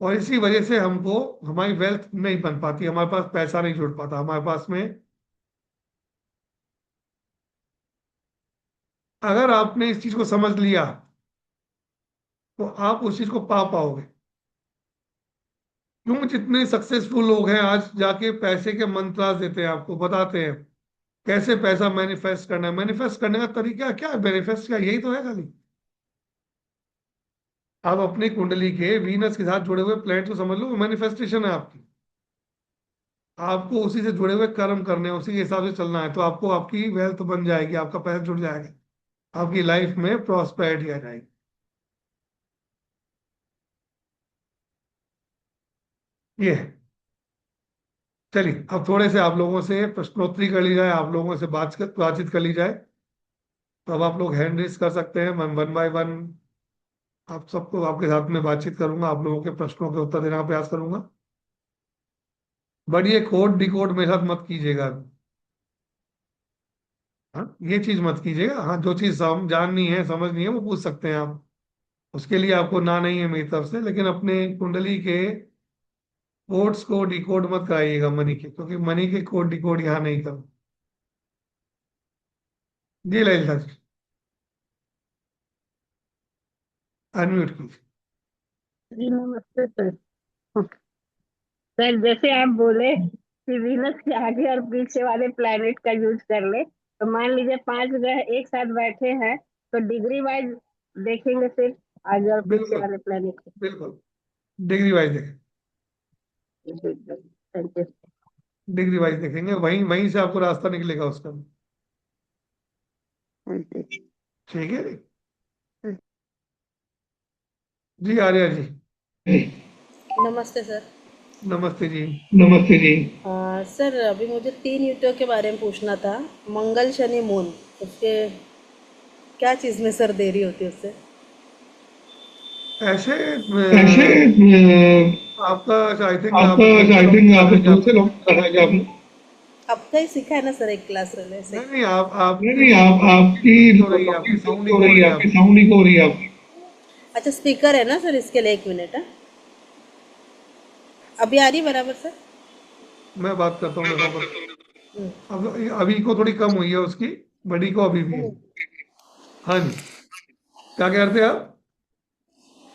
B: और इसी वजह से हमको हमारी वेल्थ नहीं बन पाती, हमारे पास पैसा नहीं जुड़ पाता हमारे पास में। अगर आपने इस चीज को समझ लिया तो आप उस चीज को पा पाओगे। क्यों जितने सक्सेसफुल लोग हैं आज जाके पैसे के मंत्रास देते हैं, आपको बताते हैं कैसे पैसा मैनिफेस्ट करना है। मैनिफेस्ट करने का तरीका क्या है? मैनिफेस्ट क्या, यही तो है खाली। आप अपनी कुंडली के वीनस के साथ जुड़े हुए प्लैनेट को समझ लो, मैनिफेस्टेशन है आपकी। आपको उसी से जुड़े हुए कर्म करने हैं, उसी के हिसाब से चलना है, तो आपको आपकी वेल्थ बन जाएगी, आपका पैसा जुड़ जाएगा, आपकी लाइफ में प्रॉस्पेरिटी आ जाएगी। ये है। चलिए अब थोड़े से आप लोगों से प्रश्नोत्तरी कर ली जाए, आप लोगों से बातचीत कर ली जाए। तो अब आप लोग हैंड रेस कर सकते हैं, मैं 1 बाय 1 आप सबको आपके साथ में बातचीत करूंगा, आप लोगों के प्रश्नों के उत्तर देने का प्रयास करूंगा। बट ये कोड डिकोड मेरे साथ मत कीजिएगा। हाँ, ये चीज मत कीजिएगा। हाँ, जो चीज जाननी है समझनी है वो पूछ सकते हैं आप, उसके लिए आपको ना नहीं है मेरी तरफ से। लेकिन अपने कुंडली के कोड्स को डिकोड मत कराइएगा मनी के, क्योंकि मनी के कोड डिकोड यहाँ नहीं करो। जी ललिता जी, अनम्यूट कीजिए।
C: जी नमस्ते सर। सर जैसे आप बोले कि वीनस के आगे और पीछे वाले प्लेनेट का यूज कर ले, तो मान लीजिए 5 ग्रह एक साथ बैठे हैं, तो डिग्री वाइज देखेंगे सिर्फ आगे और पीछे
B: बिल्कुल
C: वाले प्लेनेट को।
B: बिल्कुल, डिग्री वाइज देखें,
C: थैंक यू।
B: डिग्री वाइज देखेंगे, वहीं वहीं से आपको रास्ता निकलेगा उसका। ठीक है जी। जी आर्या जी।
E: नमस्ते सर।
B: नमस्ते जी।
E: नमस्ते जी। सर अभी मुझे 3 युगों के बारे में पूछना था। मंगल शनि मून, उसके क्या चीज़ में सर देरी होती है उससे?
B: ऐसे
E: ऐसे
B: आपका आई थिंक आप
E: आपका
B: दूर से
E: आई
B: लॉन्ग
E: थिंक
B: कर
E: आप
B: रहे हैं
E: दूर से
B: आपने।
E: लॉन्ग कर रहा है क्या आपने? अब का ही सीखा है ना सर, एक क्लास रहने से।
B: नहीं नहीं, आप
E: नहीं
B: आपकी
E: नहीं, आप आपकी
B: हो रही है, आपकी साउंड
E: हो
B: हो
E: रही
B: रही
E: है,
B: है
E: आपकी
B: आपकी।
E: साउंड हो रही है आपकी। अच्छा स्पीकर है ना सर इसके लिए, 1 मिनट है। अभी आ रही बराबर सर?
B: मैं बात करता हूँ देखो बस।
E: हम्म।
B: अब अभी को थोड़ी कम हुई है उसकी, बड़ी को अभी भी है। हाँ जी, क्या कह रहे थे आप?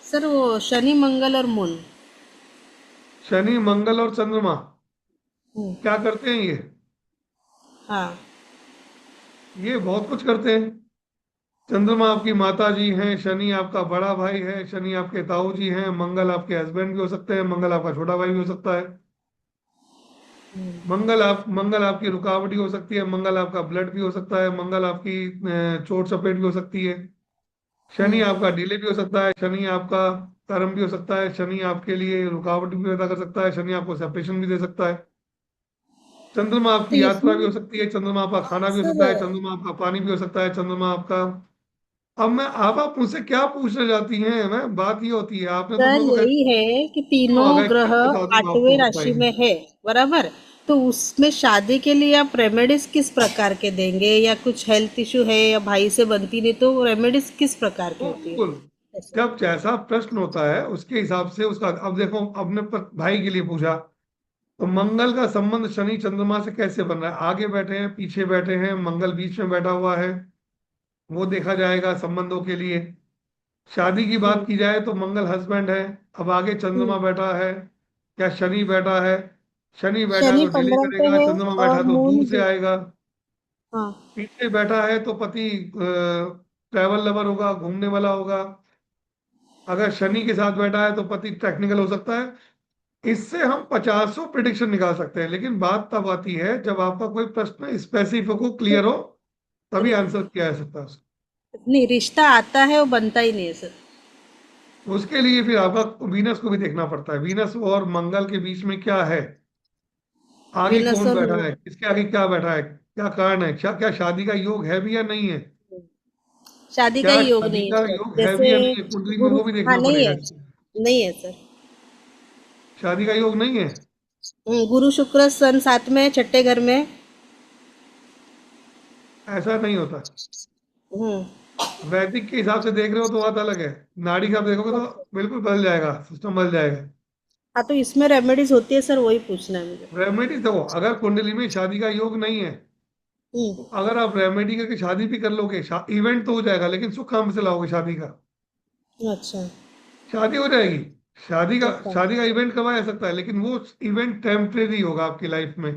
E: सर वो शनि मंगल और मून।
B: शनि मंगल और चंद्रमा
E: हम्म।
B: क्या करते हैं
E: हाँ।
B: ये बहुत कुछ करते हैं। चंद्रमा आपकी माता जी हैं, शनि आपका बड़ा भाई है, शनि आपके ताऊ जी हैं, मंगल आपके हस्बैंड भी हो सकते हैं, मंगल आपका छोटा भाई भी हो सकता है। मंगल आपकी रुकावट भी हो सकती है, मंगल आपका ब्लड भी हो सकता है, मंगल आपकी चोट चपेट भी हो सकती है। शनि
E: हम्म।
B: आपका डिले भी हो सकता है, शनि आपका कर्म भी हो सकता है, शनि आपके लिए रुकावट भी पैदा कर सकता है, शनि आपको सेपरेशन भी दे सकता है। चंद्रमा
E: तो
B: आपकी यात्रा भी
E: इसमें
B: हो सकती है, चंद्रमा आपका खाना भी हो
E: सर
B: सकता है, चंद्रमा आपका पानी भी हो सकता है, चंद्रमा आपका। अब मैं आप मुझसे क्या पूछना चाहती हैं? मैं बात ये होती है, आपने तुम
E: सर
B: लोग तो
E: यही है कि
B: तो
E: तीनों
B: अगर
E: ग्रह
B: बता दूंगा आपको
E: 8वें राशि
B: बताइए।
E: में है, बराबर। तो उसमें शादी के लिए आप रेमेडीज किस प्रकार के देंगे, या कुछ हेल्थ इशू है या भाई से बनती नहीं, तो रेमेडीज किस प्रकार की
B: वो
E: होती है?
B: बिल्कुल,
E: ऐसे।
B: जब जैसा प्रश्न होता है उसके हिसाब से उसका। अब देखो, अपने भाई के लिए पूछा, तो मंगल का संबंध शनि चंद्रमा से कैसे बन रहा है? आगे बैठे हैं, पीछे बैठे हैं, मंगल बीच में बैठा हुआ है, वो देखा जाएगा संबंधों के लिए। शादी की बात
E: हम्म।
B: की जाए तो मंगल हस्बैंड है, अब आगे
E: हम्म।
B: चंद्रमा बैठा है या शनि बैठा है। शनि बैठा है
E: शनि
B: तो डिले
E: 15 पे
B: करेगा,
E: है
B: चंद्रमा बैठा
E: और
B: है तो
E: मून
B: दूर से
E: भी।
B: आएगा।
E: हाँ।
B: पीछे बैठा है तो पति ट्रैवल लवर होगा, घूमने वाला होगा। अगर शनि के साथ बैठा है तो पति टेक्निकल हो सकता है। इससे हम 50 प्रिडिक्शन निकाल सकते हैं, लेकिन बात तब आती है जब आपका कोई प्रश्न स्पेसिफिक हो, क्लियर हो, तभी आंसर किया जा सकता है उसका।
E: नहीं, रिश्ता आता है वो बनता ही नहीं है सर।
B: उसके लिए फिर आपका वीनस को भी देखना पड़ता है, वीनस और मंगल के बीच में क्या है, आगे
E: वीनस
B: कौन
E: और
B: बैठा है, किसके आगे क्या बैठा है, क्या कारण है, क्या क्या शादी का योग है भी या नहीं है,
E: शादी का
B: क्या
E: ही योग
B: शादी
E: नहीं है
B: का
E: सर,
B: योग है
E: जैसे
B: भी या नहीं है कुंडली में,
E: गुरु।
B: वो भी
E: हाँ,
B: देखना
E: नहीं
B: पड़ेगा
E: है,
B: इसको।
E: नहीं है सर।
B: शादी का योग नहीं है,
E: गुरु शुक्र सन 7 में, छठे घर में।
B: ऐसा नहीं होता।
E: हम्म।
B: वैदिक के हिसाब से देख रहे हो तो बात अलग है, नाड़ी का देखोगे तो
E: अच्छा।
B: बिल्कुल बदल जाएगा, सिस्टम बदल जाएगा।
E: हाँ, तो इसमें रेमेडीज होती है सर, वही पूछना है मुझे।
B: रेमेडी देखो, अगर कुंडली में शादी का योग नहीं है, तो
E: हम्म।
B: अगर आप रेमेडी करके शादी भी कर लोगे, इवेंट तो हो जाएगा, लेकिन सुख कहाँ से लाओगे शादी का?
E: अच्छा।
B: शादी हो जाएगी,
E: अच्छा।
B: शादी का इवेंट करवाया जा सकता है, लेकिन वो इवेंट टेम्परेरी होगा आपकी लाइफ में।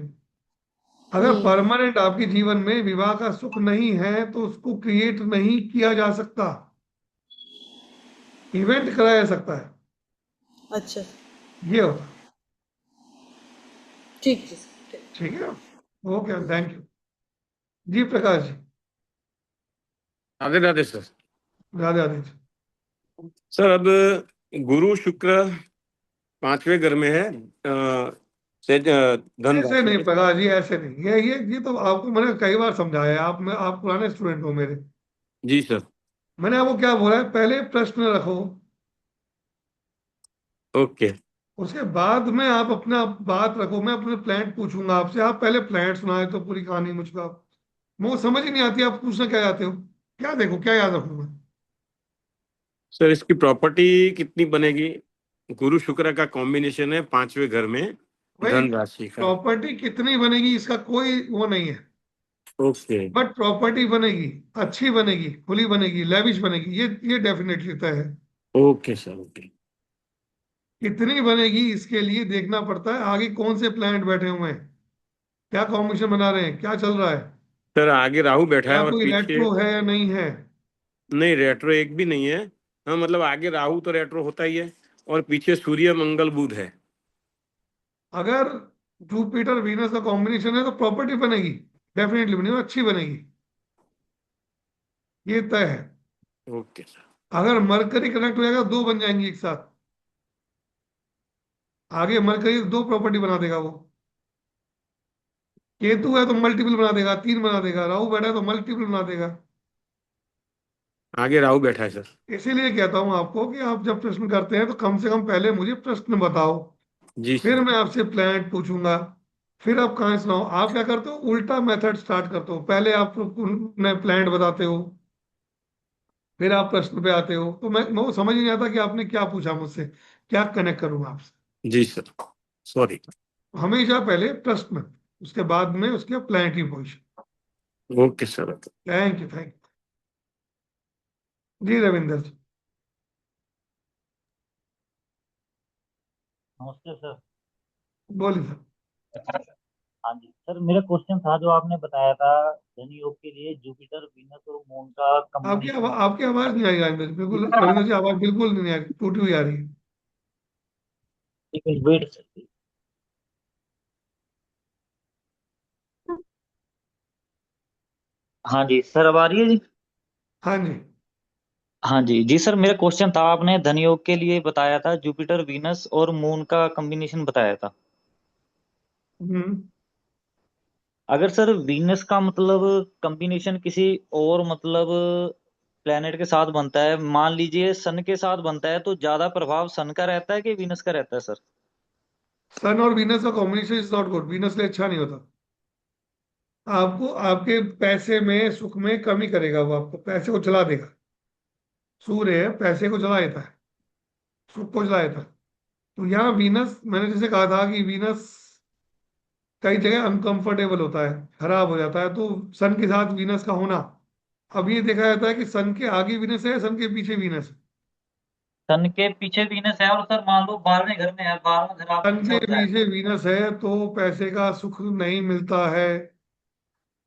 B: अगर
E: हम्म।
B: परमानेंट आपके जीवन में विवाह का सुख नहीं है तो उसको क्रिएट नहीं किया जा सकता, इवेंट कराया जा सकता है,
E: अच्छा।
B: ये होता है।
E: ठीक है सर, ठीक।
B: ठीक है, ओके, थैंक यू। जी प्रकाश जी,
F: राधे राधे सर।
B: राधे राधे जी।
F: सर अब गुरु शुक्र पांचवें घर में है, से धन
B: ऐसे
F: राशि
B: नहीं
F: के।
B: प्रकाश जी, ऐसे नहीं, ये तो आपको मैंने कई बार समझाया है, आप पुराने स्टूडेंट हो मेरे।
F: जी सर।
B: मैंने आपको क्या बोला है, पहले प्रश्न रखो,
F: ओके।
B: उसके बाद में आप अपना बात रखो, मैं अपने प्लान पूछूंगा आपसे, आप पहले प्लान सुनाए तो पूरी कहानी मुझको आप, मुझे समझ ही नहीं आती आप पूछना क्या चाहते हो, क्या देखो क्या याद रखूं मैं?
F: सर इसकी प्रॉपर्टी कितनी बनेगी? गुरु शुक्र का कॉम्बिनेशन है पांचवें घर में,
B: भाई,
F: धन राशि का।
B: प्रॉपर्टी कितनी बनेगी इसका कोई वो नहीं है,
F: ओके।
B: बट प्रॉपर्टी बनेगी, अच्छी बनेगी, खुली बनेगी, लेविश बनेगी, ये डेफिनेटली तय है।
F: Okay sir, okay.
B: कितनी बनेगी इसके लिए देखना पड़ता है, आगे कौन से प्लैनेट बैठे हुए हैं, क्या कॉम्बिनेशन बना रहे हैं, क्या चल रहा है,
F: सर आगे राहु बैठा है
B: क्या
F: और
B: कोई
F: पीछे।
B: रेट्रो है या नहीं है।
F: नहीं, रेट्रो एक भी नहीं है। हाँ मतलब आगे राहु तो रेट्रो होता ही है, और पीछे सूर्य मंगल बुध है।
B: अगर जुपिटर वीनस का कॉम्बिनेशन है तो प्रॉपर्टी बनेगी, डेफिनेटली बनेगी, अच्छी बनेगी, ये तय है।
F: Okay sir.
B: अगर मरकरी कनेक्ट हो जाएगा दो बन जाएंगी एक साथ, आगे मरकरी दो प्रॉपर्टी बना देगा वो। केतु है तो मल्टीपल बना देगा, तीन बना देगा, राहु बैठा है तो मल्टीपल बना देगा।
F: आगे राहु बैठा है सर।
B: इसीलिए कहता हूं आपको कि आप जब प्रश्न करते हैं तो कम से कम पहले मुझे प्रश्न बताओ,
F: जी
B: फिर
F: सर।
B: मैं आपसे प्लान पूछूंगा, फिर आप कहां सुनाओ। आप क्या करते हो, उल्टा मेथड स्टार्ट करते हो, पहले आप प्लान बताते हो, फिर आप प्रश्न पे आते हो, तो मैं वो समझ ही नहीं आता कि आपने क्या पूछा मुझसे, क्या कनेक्ट करूं आपसे।
F: जी सर, सॉरी।
B: हमेशा पहले प्रश्न, उसके बाद में उसके प्लान की position.
F: Okay sir.
B: Thank you, thank you जी। रविंदर जी,
G: नमस्ते सर।
B: बोलिए सर।
G: हाँ जी सर, मेरा क्वेश्चन था जो आपने बताया था धन योग के लिए जुपिटर वीनस और मून का कॉम्बिनेशन।
B: आपकी आवाज नहीं आ रही रविंदर जी, बिल्कुल रविंदर जी, आवाज बिल्कुल नहीं आ रही, टूटी हुई आ रही है।
G: एक मिनट वेट सर। हाँ जी सर, अब आ रही है जी।
B: हाँ जी।
G: हाँ जी जी सर, मेरा क्वेश्चन था, आपने धन योग के लिए बताया था जुपिटर वीनस और मून का कॉम्बिनेशन बताया था।
B: हम्म।
G: अगर सर वीनस का मतलब कॉम्बिनेशन किसी और मतलब प्लेनेट के साथ बनता है, मान लीजिए सन के साथ बनता है, तो ज्यादा प्रभाव सन का रहता है कि वीनस का रहता है सर?
B: सन और वीनस का combination is not good, Venus लिए अच्छा नहीं होता, आपको आपके पैसे में सुख में कमी करेगा, वो आपको पैसे को जला देगा। सूर्य पैसे को जला देता है, सुख को जला देता है। तो यहाँ वीनस, मैंने जैसे कहा था कि वीनस कई जगह अनकंफर्टेबल होता है, खराब हो जाता है, तो सन के साथ वीनस का होना, अब ये देखा जाता है कि सन के आगे वीनस है, सन के पीछे वीनस है।
G: सन के पीछे वीनस है और सर मान लो 12वें घर में है, 12वां घर आपने
B: सन के
G: अच्छा बताया।
B: पीछे वीनस है तो पैसे का सुख नहीं मिलता है,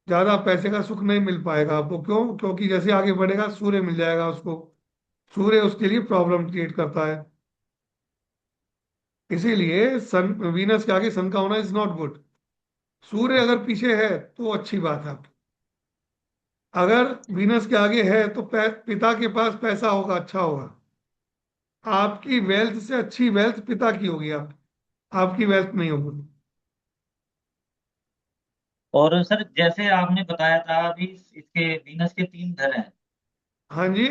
B: ज्यादा पैसे का सुख नहीं मिल पाएगा आपको, क्यों? क्योंकि जैसे आगे बढ़ेगा सूर्य मिल जाएगा उसको, सूर्य उसके लिए प्रॉब्लम क्रिएट करता है। इसीलिए सन, वीनस के आगे सन का होना इज नॉट गुड। सूर्य अगर पीछे है तो अच्छी बात है आपकी। अगर वीनस के आगे है तो पिता के पास पैसा होगा, अच्छा होगा। आपकी वेल्थ से अच्छी वेल्थ पिता की होगी, आपकी वेल्थ नहीं होगी।
G: और सर जैसे आपने बताया था अभी इसके वीनस के 3 घर हैं।
B: हाँ जी।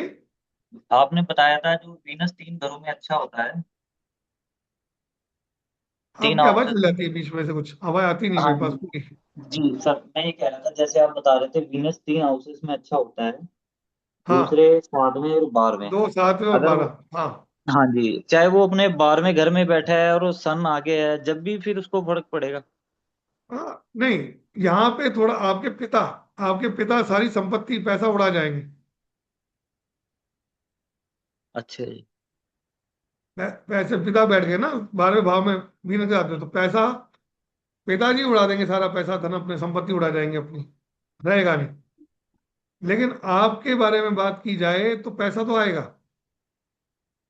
G: आपने बताया था जो वीनस 3 घरों में अच्छा होता है, तीन
B: आपकी आवाज
G: हाउसेस
B: चल
G: में।
B: जाती है बीच में से, कुछ आवाज आती नहीं
G: हाँ
B: मेरे पास
G: जी।
B: पूरी।
G: जी सर, मैं ये कह रहा था जैसे आप बता रहे थे वीनस 3 हाउसेस में अच्छा होता है,
B: हाँ,
G: दूसरे 7वें और 12वें।
B: 2, 7 और
G: अगर
B: 12, हाँ।
G: हाँ जी, चाहे वो अपने 12वें घर में बैठा है और वो सन आगे है, जब भी फिर उसको फर्क पड़ेगा।
B: हाँ नहीं, यहाँ पे थोड़ा आपके पिता सारी संपत्ति पैसा उड़ा जाएंगे।
G: अच्छा जी।
B: पैसे पिता बैठ गए ना 12वें भाव में, वीनस जाते हो तो पैसा पिताजी उड़ा देंगे, सारा पैसा धन अपने संपत्ति उड़ा जाएंगे अपनी, रहेगा नहीं। लेकिन आपके बारे में बात की जाए तो पैसा तो आएगा।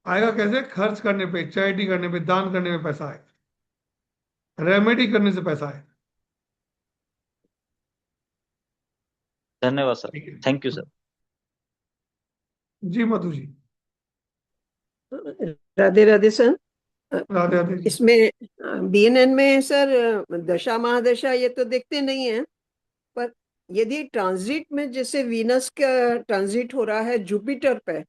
B: आएगा कैसे? खर्च करने पे, चैरिटी करने पे, दान करने में पैसा आएगा, रेमेडी करने से पैसा आएगा।
G: धन्यवाद सर।
B: ठीक है।
G: Thank you sir.
B: जी मधु जी।
H: राधे राधे सर। अ,
B: राधे राधे जी।
H: इसमें बीएनएन में सर दशा महादशा ये तो देखते नहीं है, पर यदि ट्रांजिट में जैसे वीनस का ट्रांजिट हो रहा है जुपिटर पे,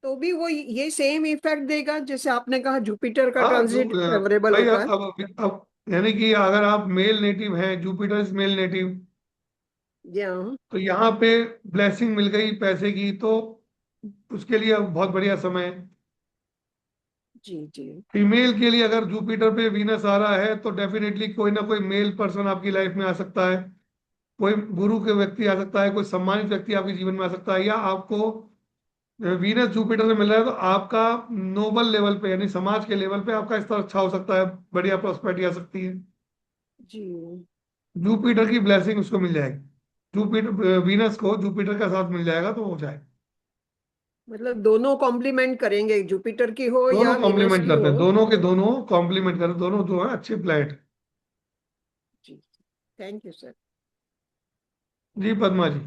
H: तो भी वो ये सेम इफेक्ट देगा जैसे आपने कहा जुपिटर का
B: हाँ
H: ट्रांजिट फेवरेबल
B: भाई,
H: होता है।
B: अब यानी कि अगर आप मेल नेटिव हैं, जुपिटर इज मेल नेटिव,
H: जी हाँ।
B: तो यहाँ पे ब्लेसिंग मिल गई पैसे की, तो उसके लिए बहुत बढ़िया समय है।
H: जी जी।
B: फीमेल के लिए अगर जुपिटर पे वीनस आ रहा है तो डेफिनेटली कोई ना कोई मेल पर्सन आपकी लाइफ में आ सकता है, कोई गुरु के व्यक्ति आ सकता है, कोई सम्मानित व्यक्ति आपके जीवन में आ सकता है, या आपको वीनस जुपिटर से मिल रहा है तो आपका नोबल लेवल पे यानी समाज के लेवल पे आपका स्तर अच्छा हो सकता है, बढ़िया प्रॉस्पेरिटी आ सकती है।
H: जी
B: जुपिटर की ब्लेसिंग उसको मिल जाएगी, जुपिटर वीनस को जुपिटर का साथ मिल जाएगा तो हो जाएगा।
H: मतलब दोनों कॉम्प्लीमेंट करेंगे, जुपिटर की हो
B: दोनों
H: या वीनस
B: कॉम्प्लीमेंट
H: की
B: करते
H: हो।
B: हैं, दोनों के दोनों कॉम्प्लीमेंट करते हैं, दोनों जो है अच्छे प्लैनेट।
H: जी। Thank you sir.
B: जी पद्मा जी।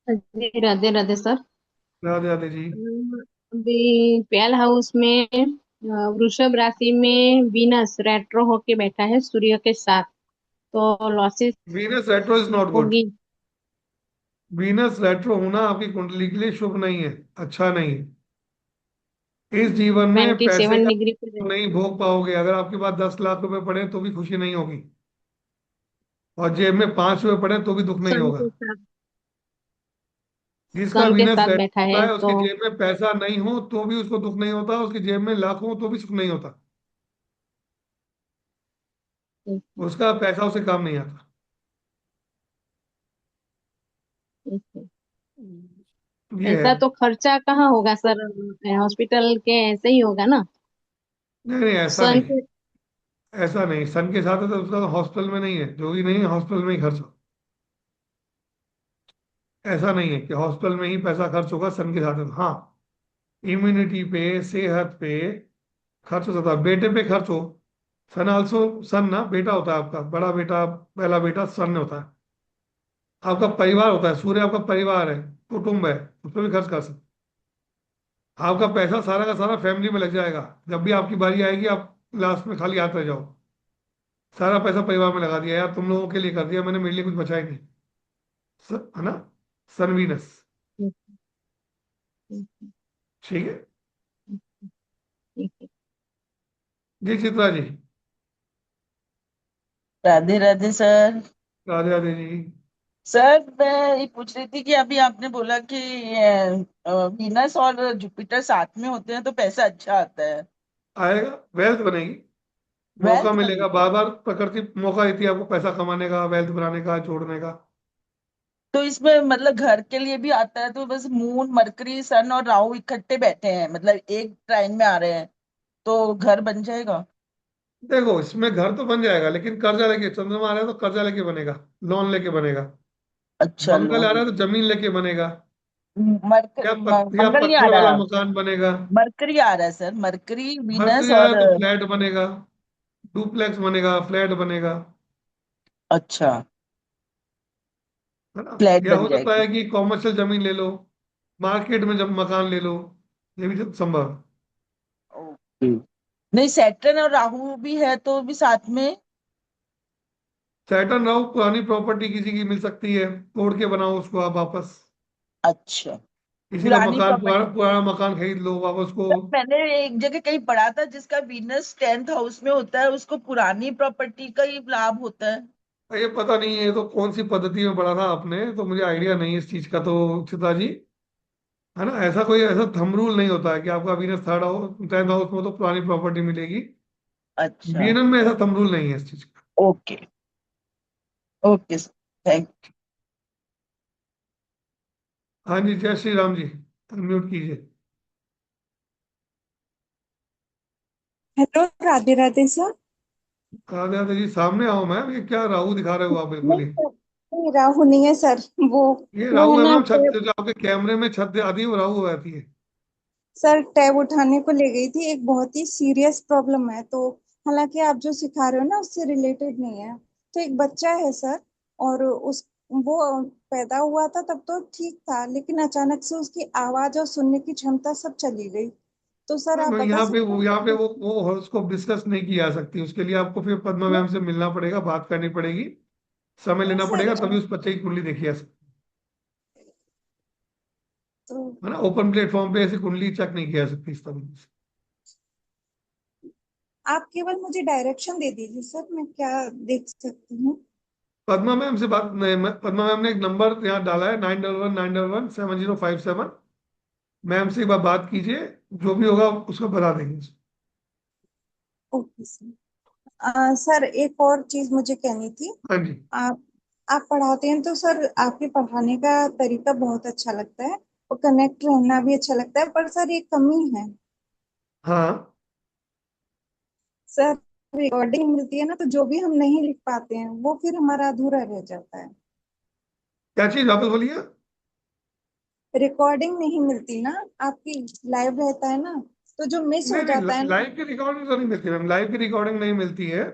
I: जी राधे राधे सर।
B: राधे राधे जी।
I: अभी 12 हाउस में वृषभ राशि में वीनस रेट्रो होके बैठा है सूर्य के साथ, तो losses
B: Venus retro is not good.
I: होगी।
B: वीनस रेट्रो होना आपकी कुंडली के लिए शुभ नहीं है, अच्छा नहीं है। इस जीवन में पैसे
I: 27 डिग्री पे
B: का नहीं भोग पाओगे। अगर आपके पास 10 लाख रुपए पड़े तो भी खुशी नहीं होगी, और जेब में 5 रुपए पड़े तो भी दुख नहीं
I: सन
B: होगा।
I: के साथ
B: जिसका
I: सन के
B: वीनस
I: साथ
B: रेट्रो
I: बैठा
B: होता
I: है
B: है
I: तो
B: उसकी जेब में पैसा नहीं हो तो भी उसको दुख नहीं होता, उसकी जेब में लाख हो तो भी सुख नहीं होता। उसका पैसा उसे काम नहीं आता। ये है।
I: ऐसा तो खर्चा कहाँ होगा सर, हॉस्पिटल के ऐसे ही होगा ना।
B: नहीं नहीं, ऐसा
I: सन
B: नहीं।
I: के
B: ऐसा नहीं, सन के साथ है तो उसका हॉस्पिटल में नहीं है, जो भी नहीं है हॉस्पिटल में ही खर्च हो। ऐसा नहीं है कि हॉस्पिटल में ही पैसा खर्च होगा सन के साथ है तो। हाँ, इम्यूनिटी पे, सेहत पे खर्च हो सकता है, बेटे पे खर्च हो। सन आल्सो, सन ना बेटा होता है आपका, बड़ा बेटा, पहला बेटा सन होता है। आपका परिवार होता है, सूर्य आपका परिवार है, कुटुंब है, उस पर भी खर्च कर सकते। आपका पैसा सारा का सारा फैमिली में लग जाएगा, जब भी आपकी बारी आएगी आप लास्ट में खाली हाथ रह जाओ। सारा पैसा परिवार में लगा दिया यार, तुम लोगों के लिए कर दिया मैंने, मेरे लिए कुछ बचा ही नहीं। है ना? सन वीनस। ठीक है। जी चित्रा जी।
J: राधे राधे सर।
B: राधे राधे जी।
J: सर मैं ये पूछ रही थी कि अभी आपने बोला कि वीनस और जुपिटर साथ में होते हैं तो पैसा अच्छा आता है,
B: आएगा, वेल्थ बनेगी, मौका
J: वेल्थ
B: मिलेगा,
J: बनेगी।
B: बार बार प्रकृति मौका देती है आपको पैसा कमाने का, वेल्थ बनाने का, जोड़ने का।
J: तो इसमें मतलब घर के लिए भी आता है, तो बस मून मरकरी सन और राहु इकट्ठे बैठे हैं मतलब एक ट्राइन में आ रहे हैं तो घर बन जाएगा।
B: देखो इसमें घर तो बन जाएगा, लेकिन कर्जा लेके, चंद्रमा आ रहा है तो कर्जा लेके बनेगा, लोन लेके बनेगा।
J: अच्छा
B: मंगल आ
J: लोन।
B: रहा है तो जमीन लेके बनेगा। या
J: मंगल नहीं आ
B: पत्थर वाला
J: रहा।
B: मकान बनेगा।
J: मरकरी आ रहा है सर, मरकरी वीनस
B: मरकरी आया
J: और
B: तो फ्लैट बनेगा, डुप्लेक्स बनेगा, फ्लैट बनेगा,
J: अच्छा,
B: है ना।
J: फ्लैट
B: या
J: बन
B: हो सकता
J: जाएगी।
B: है कि कॉमर्शियल जमीन ले लो, मार्केट में जब मकान ले लो, ये भी सब संभव है।
J: ओके। नहीं, सैटर्न और राहु भी है तो भी साथ में।
B: सैटर्न राहु पुरानी प्रॉपर्टी किसी की मिल सकती है, तोड़ के बनाओ उसको आप वापस,
J: अच्छा,
B: किसी का
J: पुरानी
B: मकान,
J: प्रॉपर्टी।
B: पुराना मकान खरीद लो वापस को।
J: मैंने एक जगह कहीं पढ़ा था जिसका वीनस 10th हाउस में होता है, उसको पुरानी प्रॉपर्टी का ही लाभ होता है।
B: ये पता नहीं है, ये तो कौन सी पद्धति में पढ़ा था आपने, तो मुझे आइडिया नहीं है इस चीज का, तो चिता जी, है ना। ऐसा कोई ऐसा थंब रूल नहीं होता है कि आपका Venus third house 10th house में तो पुरानी प्रॉपर्टी मिलेगी।
J: अच्छा।
B: बीएनएन में ऐसा थंब रूल नहीं है इस चीज का।
J: ओके। Okay sir, thank.
B: हाँ जी, जय श्री राम जी, अनम्यूट कीजिए।
K: Hello, Radhe Radhe sir.
B: कहा गया था जी, सामने आओ मैम, ये क्या राहु दिखा रहे हो आप बिल्कुल
K: नहीं
B: ही।
K: सर, नहीं राहु नहीं है सर। वो
B: ये
K: वो
B: राहु
K: है
B: है
K: ना
B: मैम, छत
K: टैब।
B: जो आपके कैमरे में छत आती है वो राहु आती है।
K: सर टैब उठाने को ले गई थी, एक बहुत ही सीरियस प्रॉब्लम है तो। हालांकि आप जो सिखा रहे हो ना उससे रिलेटेड नहीं है। तो एक बच्चा है सर, और उस वो पैदा हुआ था तब तो ठीक था, लेकिन अचानक से उसकी आवाज और सुनने की क्षमता सब चली गई। तो सर आप
B: मैम
K: बता सकते
B: यहाँ पे
K: हैं?
B: वो उसको डिस्कस नहीं की जा सकती, उसके लिए आपको फिर पद्मा मैम से मिलना पड़ेगा, बात करनी पड़ेगी, समय
K: नहीं
B: लेना
K: सर।
B: पड़ेगा, तभी उस बच्चे की कुंडली देखी जा सकती
K: तो
B: है ना। ओपन प्लेटफॉर्म पे ऐसी कुंडली चेक नहीं किया जा सकती इस तरीके से।
K: आप केवल मुझे डायरेक्शन दे दीजिए सर, मैं क्या देख सकती हूँ?
B: पद्मा मैम से बात नहीं, पद्मा मैम ने एक नंबर यहाँ डाला है, 9119117057। मैम से एक बार बात कीजिए, जो भी होगा उसको बता देंगे।
K: Okay sir. सर एक और चीज मुझे कहनी थी।
B: हाँ जी।
K: आप आप पढ़ाते हैं तो सर आपके पढ़ाने का तरीका बहुत अच्छा लगता है, और कनेक्ट रहना भी अच्छा लगता है, पर सर एक कमी है।
B: हाँ,
K: सर रिकॉर्डिंग मिलती है ना, तो जो भी हम नहीं लिख पाते हैं वो फिर हमारा अधूरा रह जाता है।
B: क्या चीज वापस बोलिए।
K: रिकॉर्डिंग नहीं मिलती ना आपकी, लाइव रहता है ना, तो जो मिस हो
B: नहीं
K: जाता
B: नहीं,
K: है ना।
B: लाइव की रिकॉर्डिंग तो नहीं मिलती मैम, लाइव की रिकॉर्डिंग नहीं मिलती है।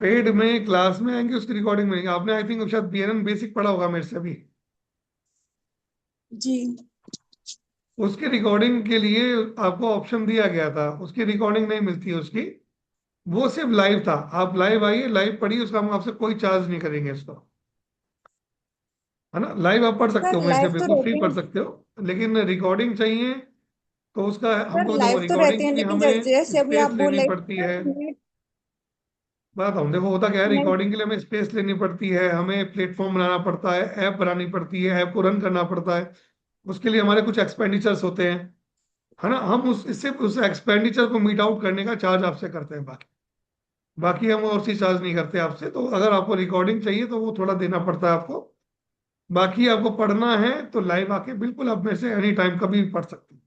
B: पेड में क्लास में आएंगे उसकी रिकॉर्डिंग मिलेगी। आपने आई थिंक शायद बीएनएन बेसिक पढ़ा होगा मेरे से अभी।
K: जी।
B: उसकी रिकॉर्डिंग के लिए आपको ऑप्शन दिया गया था, उसकी रिकॉर्डिंग नहीं मिलती है उसकी। वो सिर्फ लाइव था, आप लाइव आइए, लाइव पढ़िए, उसका हम आपसे कोई चार्ज नहीं करेंगे इसका, है ना। लाइव आप पढ़ सकते
K: सर
B: हो, मैं इससे
K: लाइव तो
B: बिल्कुल फ्री
K: रहते
B: पढ़
K: हैं।
B: सकते हो, लेकिन रिकॉर्डिंग चाहिए तो उसका
K: सर
B: हमको देखो,
K: लाइव तो रहते
B: रिकॉर्डिंग
K: हैं,
B: के लिए
K: लेकिन
B: हमें
K: जैसे अभी आप
B: स्पेस
K: बोल
B: लेनी
K: रहे
B: पड़ती
K: थे
B: है।
K: ना, नेट।
B: बात हम देखो, होता क्या है,
K: नेट।
B: रिकॉर्डिंग के लिए हमें स्पेस लेनी पड़ती है, हमें प्लेटफॉर्म बनाना पड़ता है, ऐप बनानी पड़ती है, ऐप को रन करना पड़ता है। उसके लिए हमारे कुछ एक्सपेंडिचर्स होते हैं, है ना। हम उस एक्सपेंडिचर को मीट आउट करने का चार्ज आपसे करते हैं, बाकी बाकी हम और चीज चार्ज नहीं करते आपसे। तो अगर आपको रिकॉर्डिंग चाहिए तो वो थोड़ा देना पड़ता है आपको। बाकी आपको पढ़ना है तो लाइव आके बिल्कुल आप मेरे से एनी टाइम कभी भी पढ़ सकते हैं,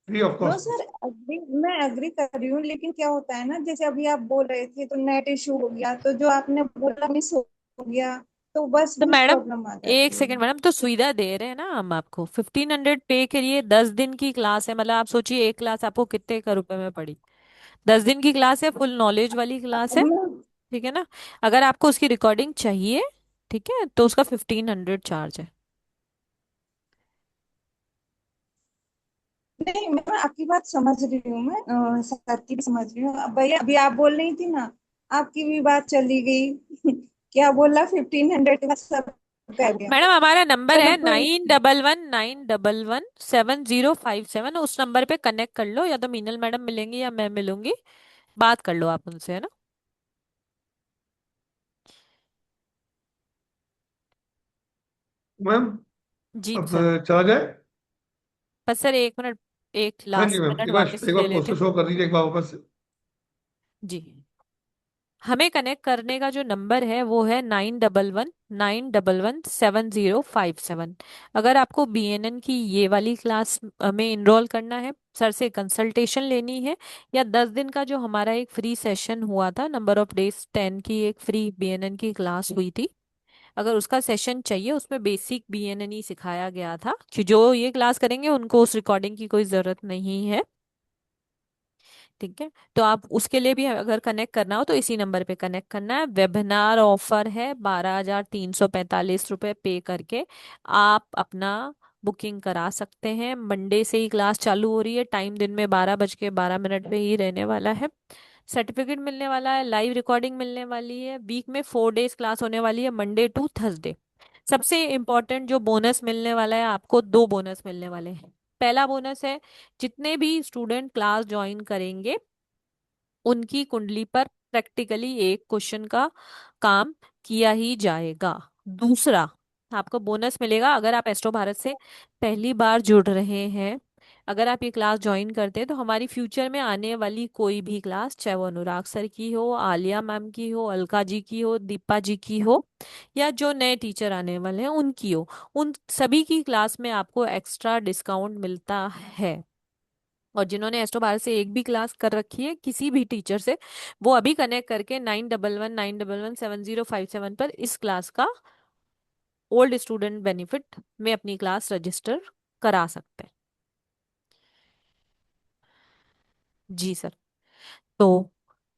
B: free of
K: no
B: cost.
K: Sir, agree, मैं अग्री कर रही हूँ, लेकिन क्या होता है ना, जैसे अभी आप बोल रहे थे तो नेट इशू हो गया, तो जो आपने बोला मिस हो गया, तो बस
A: तो
K: फिर
A: मैडम,
K: प्रॉब्लम आ
A: एक
K: जाती है।
A: सेकंड मैडम, तो सुविधा दे रहे हैं ना हम आपको, 1500 पे करिए, 10 दिन की क्लास है, मतलब आप सोचिए एक क्लास आपको कितने का रुपए में पड़ी। 10 दिन की क्लास है, फुल नॉलेज वाली क्लास
K: अब
A: है।
K: मैं
A: ठीक है ना। अगर आपको उसकी रिकॉर्डिंग चाहिए, ठीक है, तो उसका 1500 चार्ज है।
K: नहीं, मैं आपकी बात समझ रही हूँ, मैं सर की भी समझ रही हूँ। अब भैया अभी आप बोल रही थी ना, आपकी भी बात चली गई। क्या बोला, 1500 का सब कर गया।
A: मैडम हमारा नंबर
K: चलो
A: है
K: कोई।
A: 9119117057, उस नंबर पे कनेक्ट कर लो, या तो मीनल मैडम मिलेंगी या मैं मिलूंगी, बात कर लो आप उनसे, है ना।
B: मैम,
A: जी
B: अब
A: सर।
B: चला जाए।
A: बस सर 1 मिनट, एक
B: हाँ जी
A: लास्ट
B: मैम,
A: मिनट वापस
B: एक
A: ले
B: बार
A: लेते
B: पोस्टर
A: हैं।
B: शो कर दीजिए एक बार वापस से।
A: जी। हमें कनेक्ट करने का जो नंबर है वो है 9119117057। अगर आपको बीएनएन की ये वाली क्लास में इनरोल करना है, सर से कंसल्टेशन लेनी है, या 10 दिन का जो हमारा एक फ्री सेशन हुआ था, नंबर ऑफ डेज 10 की एक फ्री बीएनएन की क्लास हुई थी, अगर उसका सेशन चाहिए, उसमें बेसिक बीएनएन ही सिखाया गया था, कि जो ये क्लास करेंगे उनको उस रिकॉर्डिंग की कोई ज़रूरत नहीं है। ठीक है, तो आप उसके लिए भी अगर कनेक्ट करना हो तो इसी नंबर पे कनेक्ट करना है। वेबिनार ऑफर है, 12,345 रुपये पे करके आप अपना बुकिंग करा सकते हैं। मंडे से ही क्लास चालू हो रही है, टाइम दिन में 12:12 पे ही रहने वाला है। सर्टिफिकेट मिलने वाला है, लाइव रिकॉर्डिंग मिलने वाली है, वीक में 4 डेज क्लास होने वाली है, मंडे टू थर्सडे। सबसे इम्पोर्टेंट जो बोनस मिलने वाला है आपको, 2 बोनस मिलने वाले हैं। पहला बोनस है, जितने भी स्टूडेंट क्लास ज्वाइन करेंगे उनकी कुंडली पर प्रैक्टिकली एक क्वेश्चन का काम किया ही जाएगा। दूसरा, आपको बोनस मिलेगा अगर आप एस्ट्रो भारत से पहली बार जुड़ रहे हैं। अगर आप ये क्लास ज्वाइन करते हैं तो हमारी फ्यूचर में आने वाली कोई भी क्लास, चाहे वो अनुराग सर की हो, आलिया मैम की हो, अलका जी की हो, दीपा जी की हो, या जो नए टीचर आने वाले हैं उनकी हो, उन सभी की क्लास में आपको एक्स्ट्रा डिस्काउंट मिलता है। और जिन्होंने एस्ट्रो भारत से एक भी क्लास कर रखी है किसी भी टीचर से, वो अभी कनेक्ट करके 9119117057 पर इस क्लास का ओल्ड स्टूडेंट बेनिफिट में अपनी क्लास रजिस्टर करा सकते हैं। जी सर। तो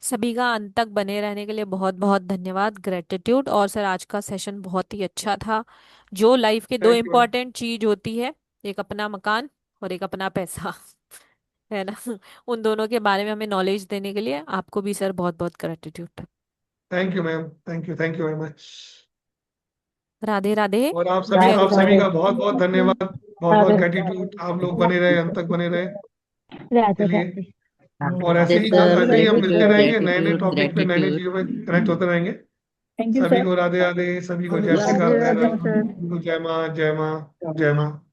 A: सभी का अंत तक बने रहने के लिए बहुत बहुत धन्यवाद, ग्रेटिट्यूड। और सर, आज का सेशन बहुत ही अच्छा था। जो लाइफ के दो
B: थैंक यू मैम।
A: इम्पोर्टेंट चीज होती है, एक अपना मकान और एक अपना पैसा, है ना, उन दोनों के बारे में हमें नॉलेज देने के लिए आपको भी सर बहुत बहुत gratitude.
B: Thank you ma'am, thank you very much.
A: Radhe Radhe.
B: और
A: जय
B: आप सभी
A: गुरुदेव।
B: का बहुत बहुत धन्यवाद, बहुत बहुत ग्रेटिट्यूड। आप लोग बने रहे, अंत तक बने रहे। चलिए, और
D: राधे सर,
B: ऐसे ही हम मिलते
D: ग्रेटिट्यूड
B: रहेंगे, नए नए
D: ग्रेटिट्यूड
B: टॉपिक पे, नए नए
D: ग्रेटिट्यूड।
B: चीजों पे कनेक्ट होते रहेंगे।
C: थैंक यू
B: सभी
C: सर।
B: को राधे राधे, सभी को जय श्री
C: राधे
B: कृष्ण,
C: राधे सर।
B: जय माँ, जय माँ, जय माँ।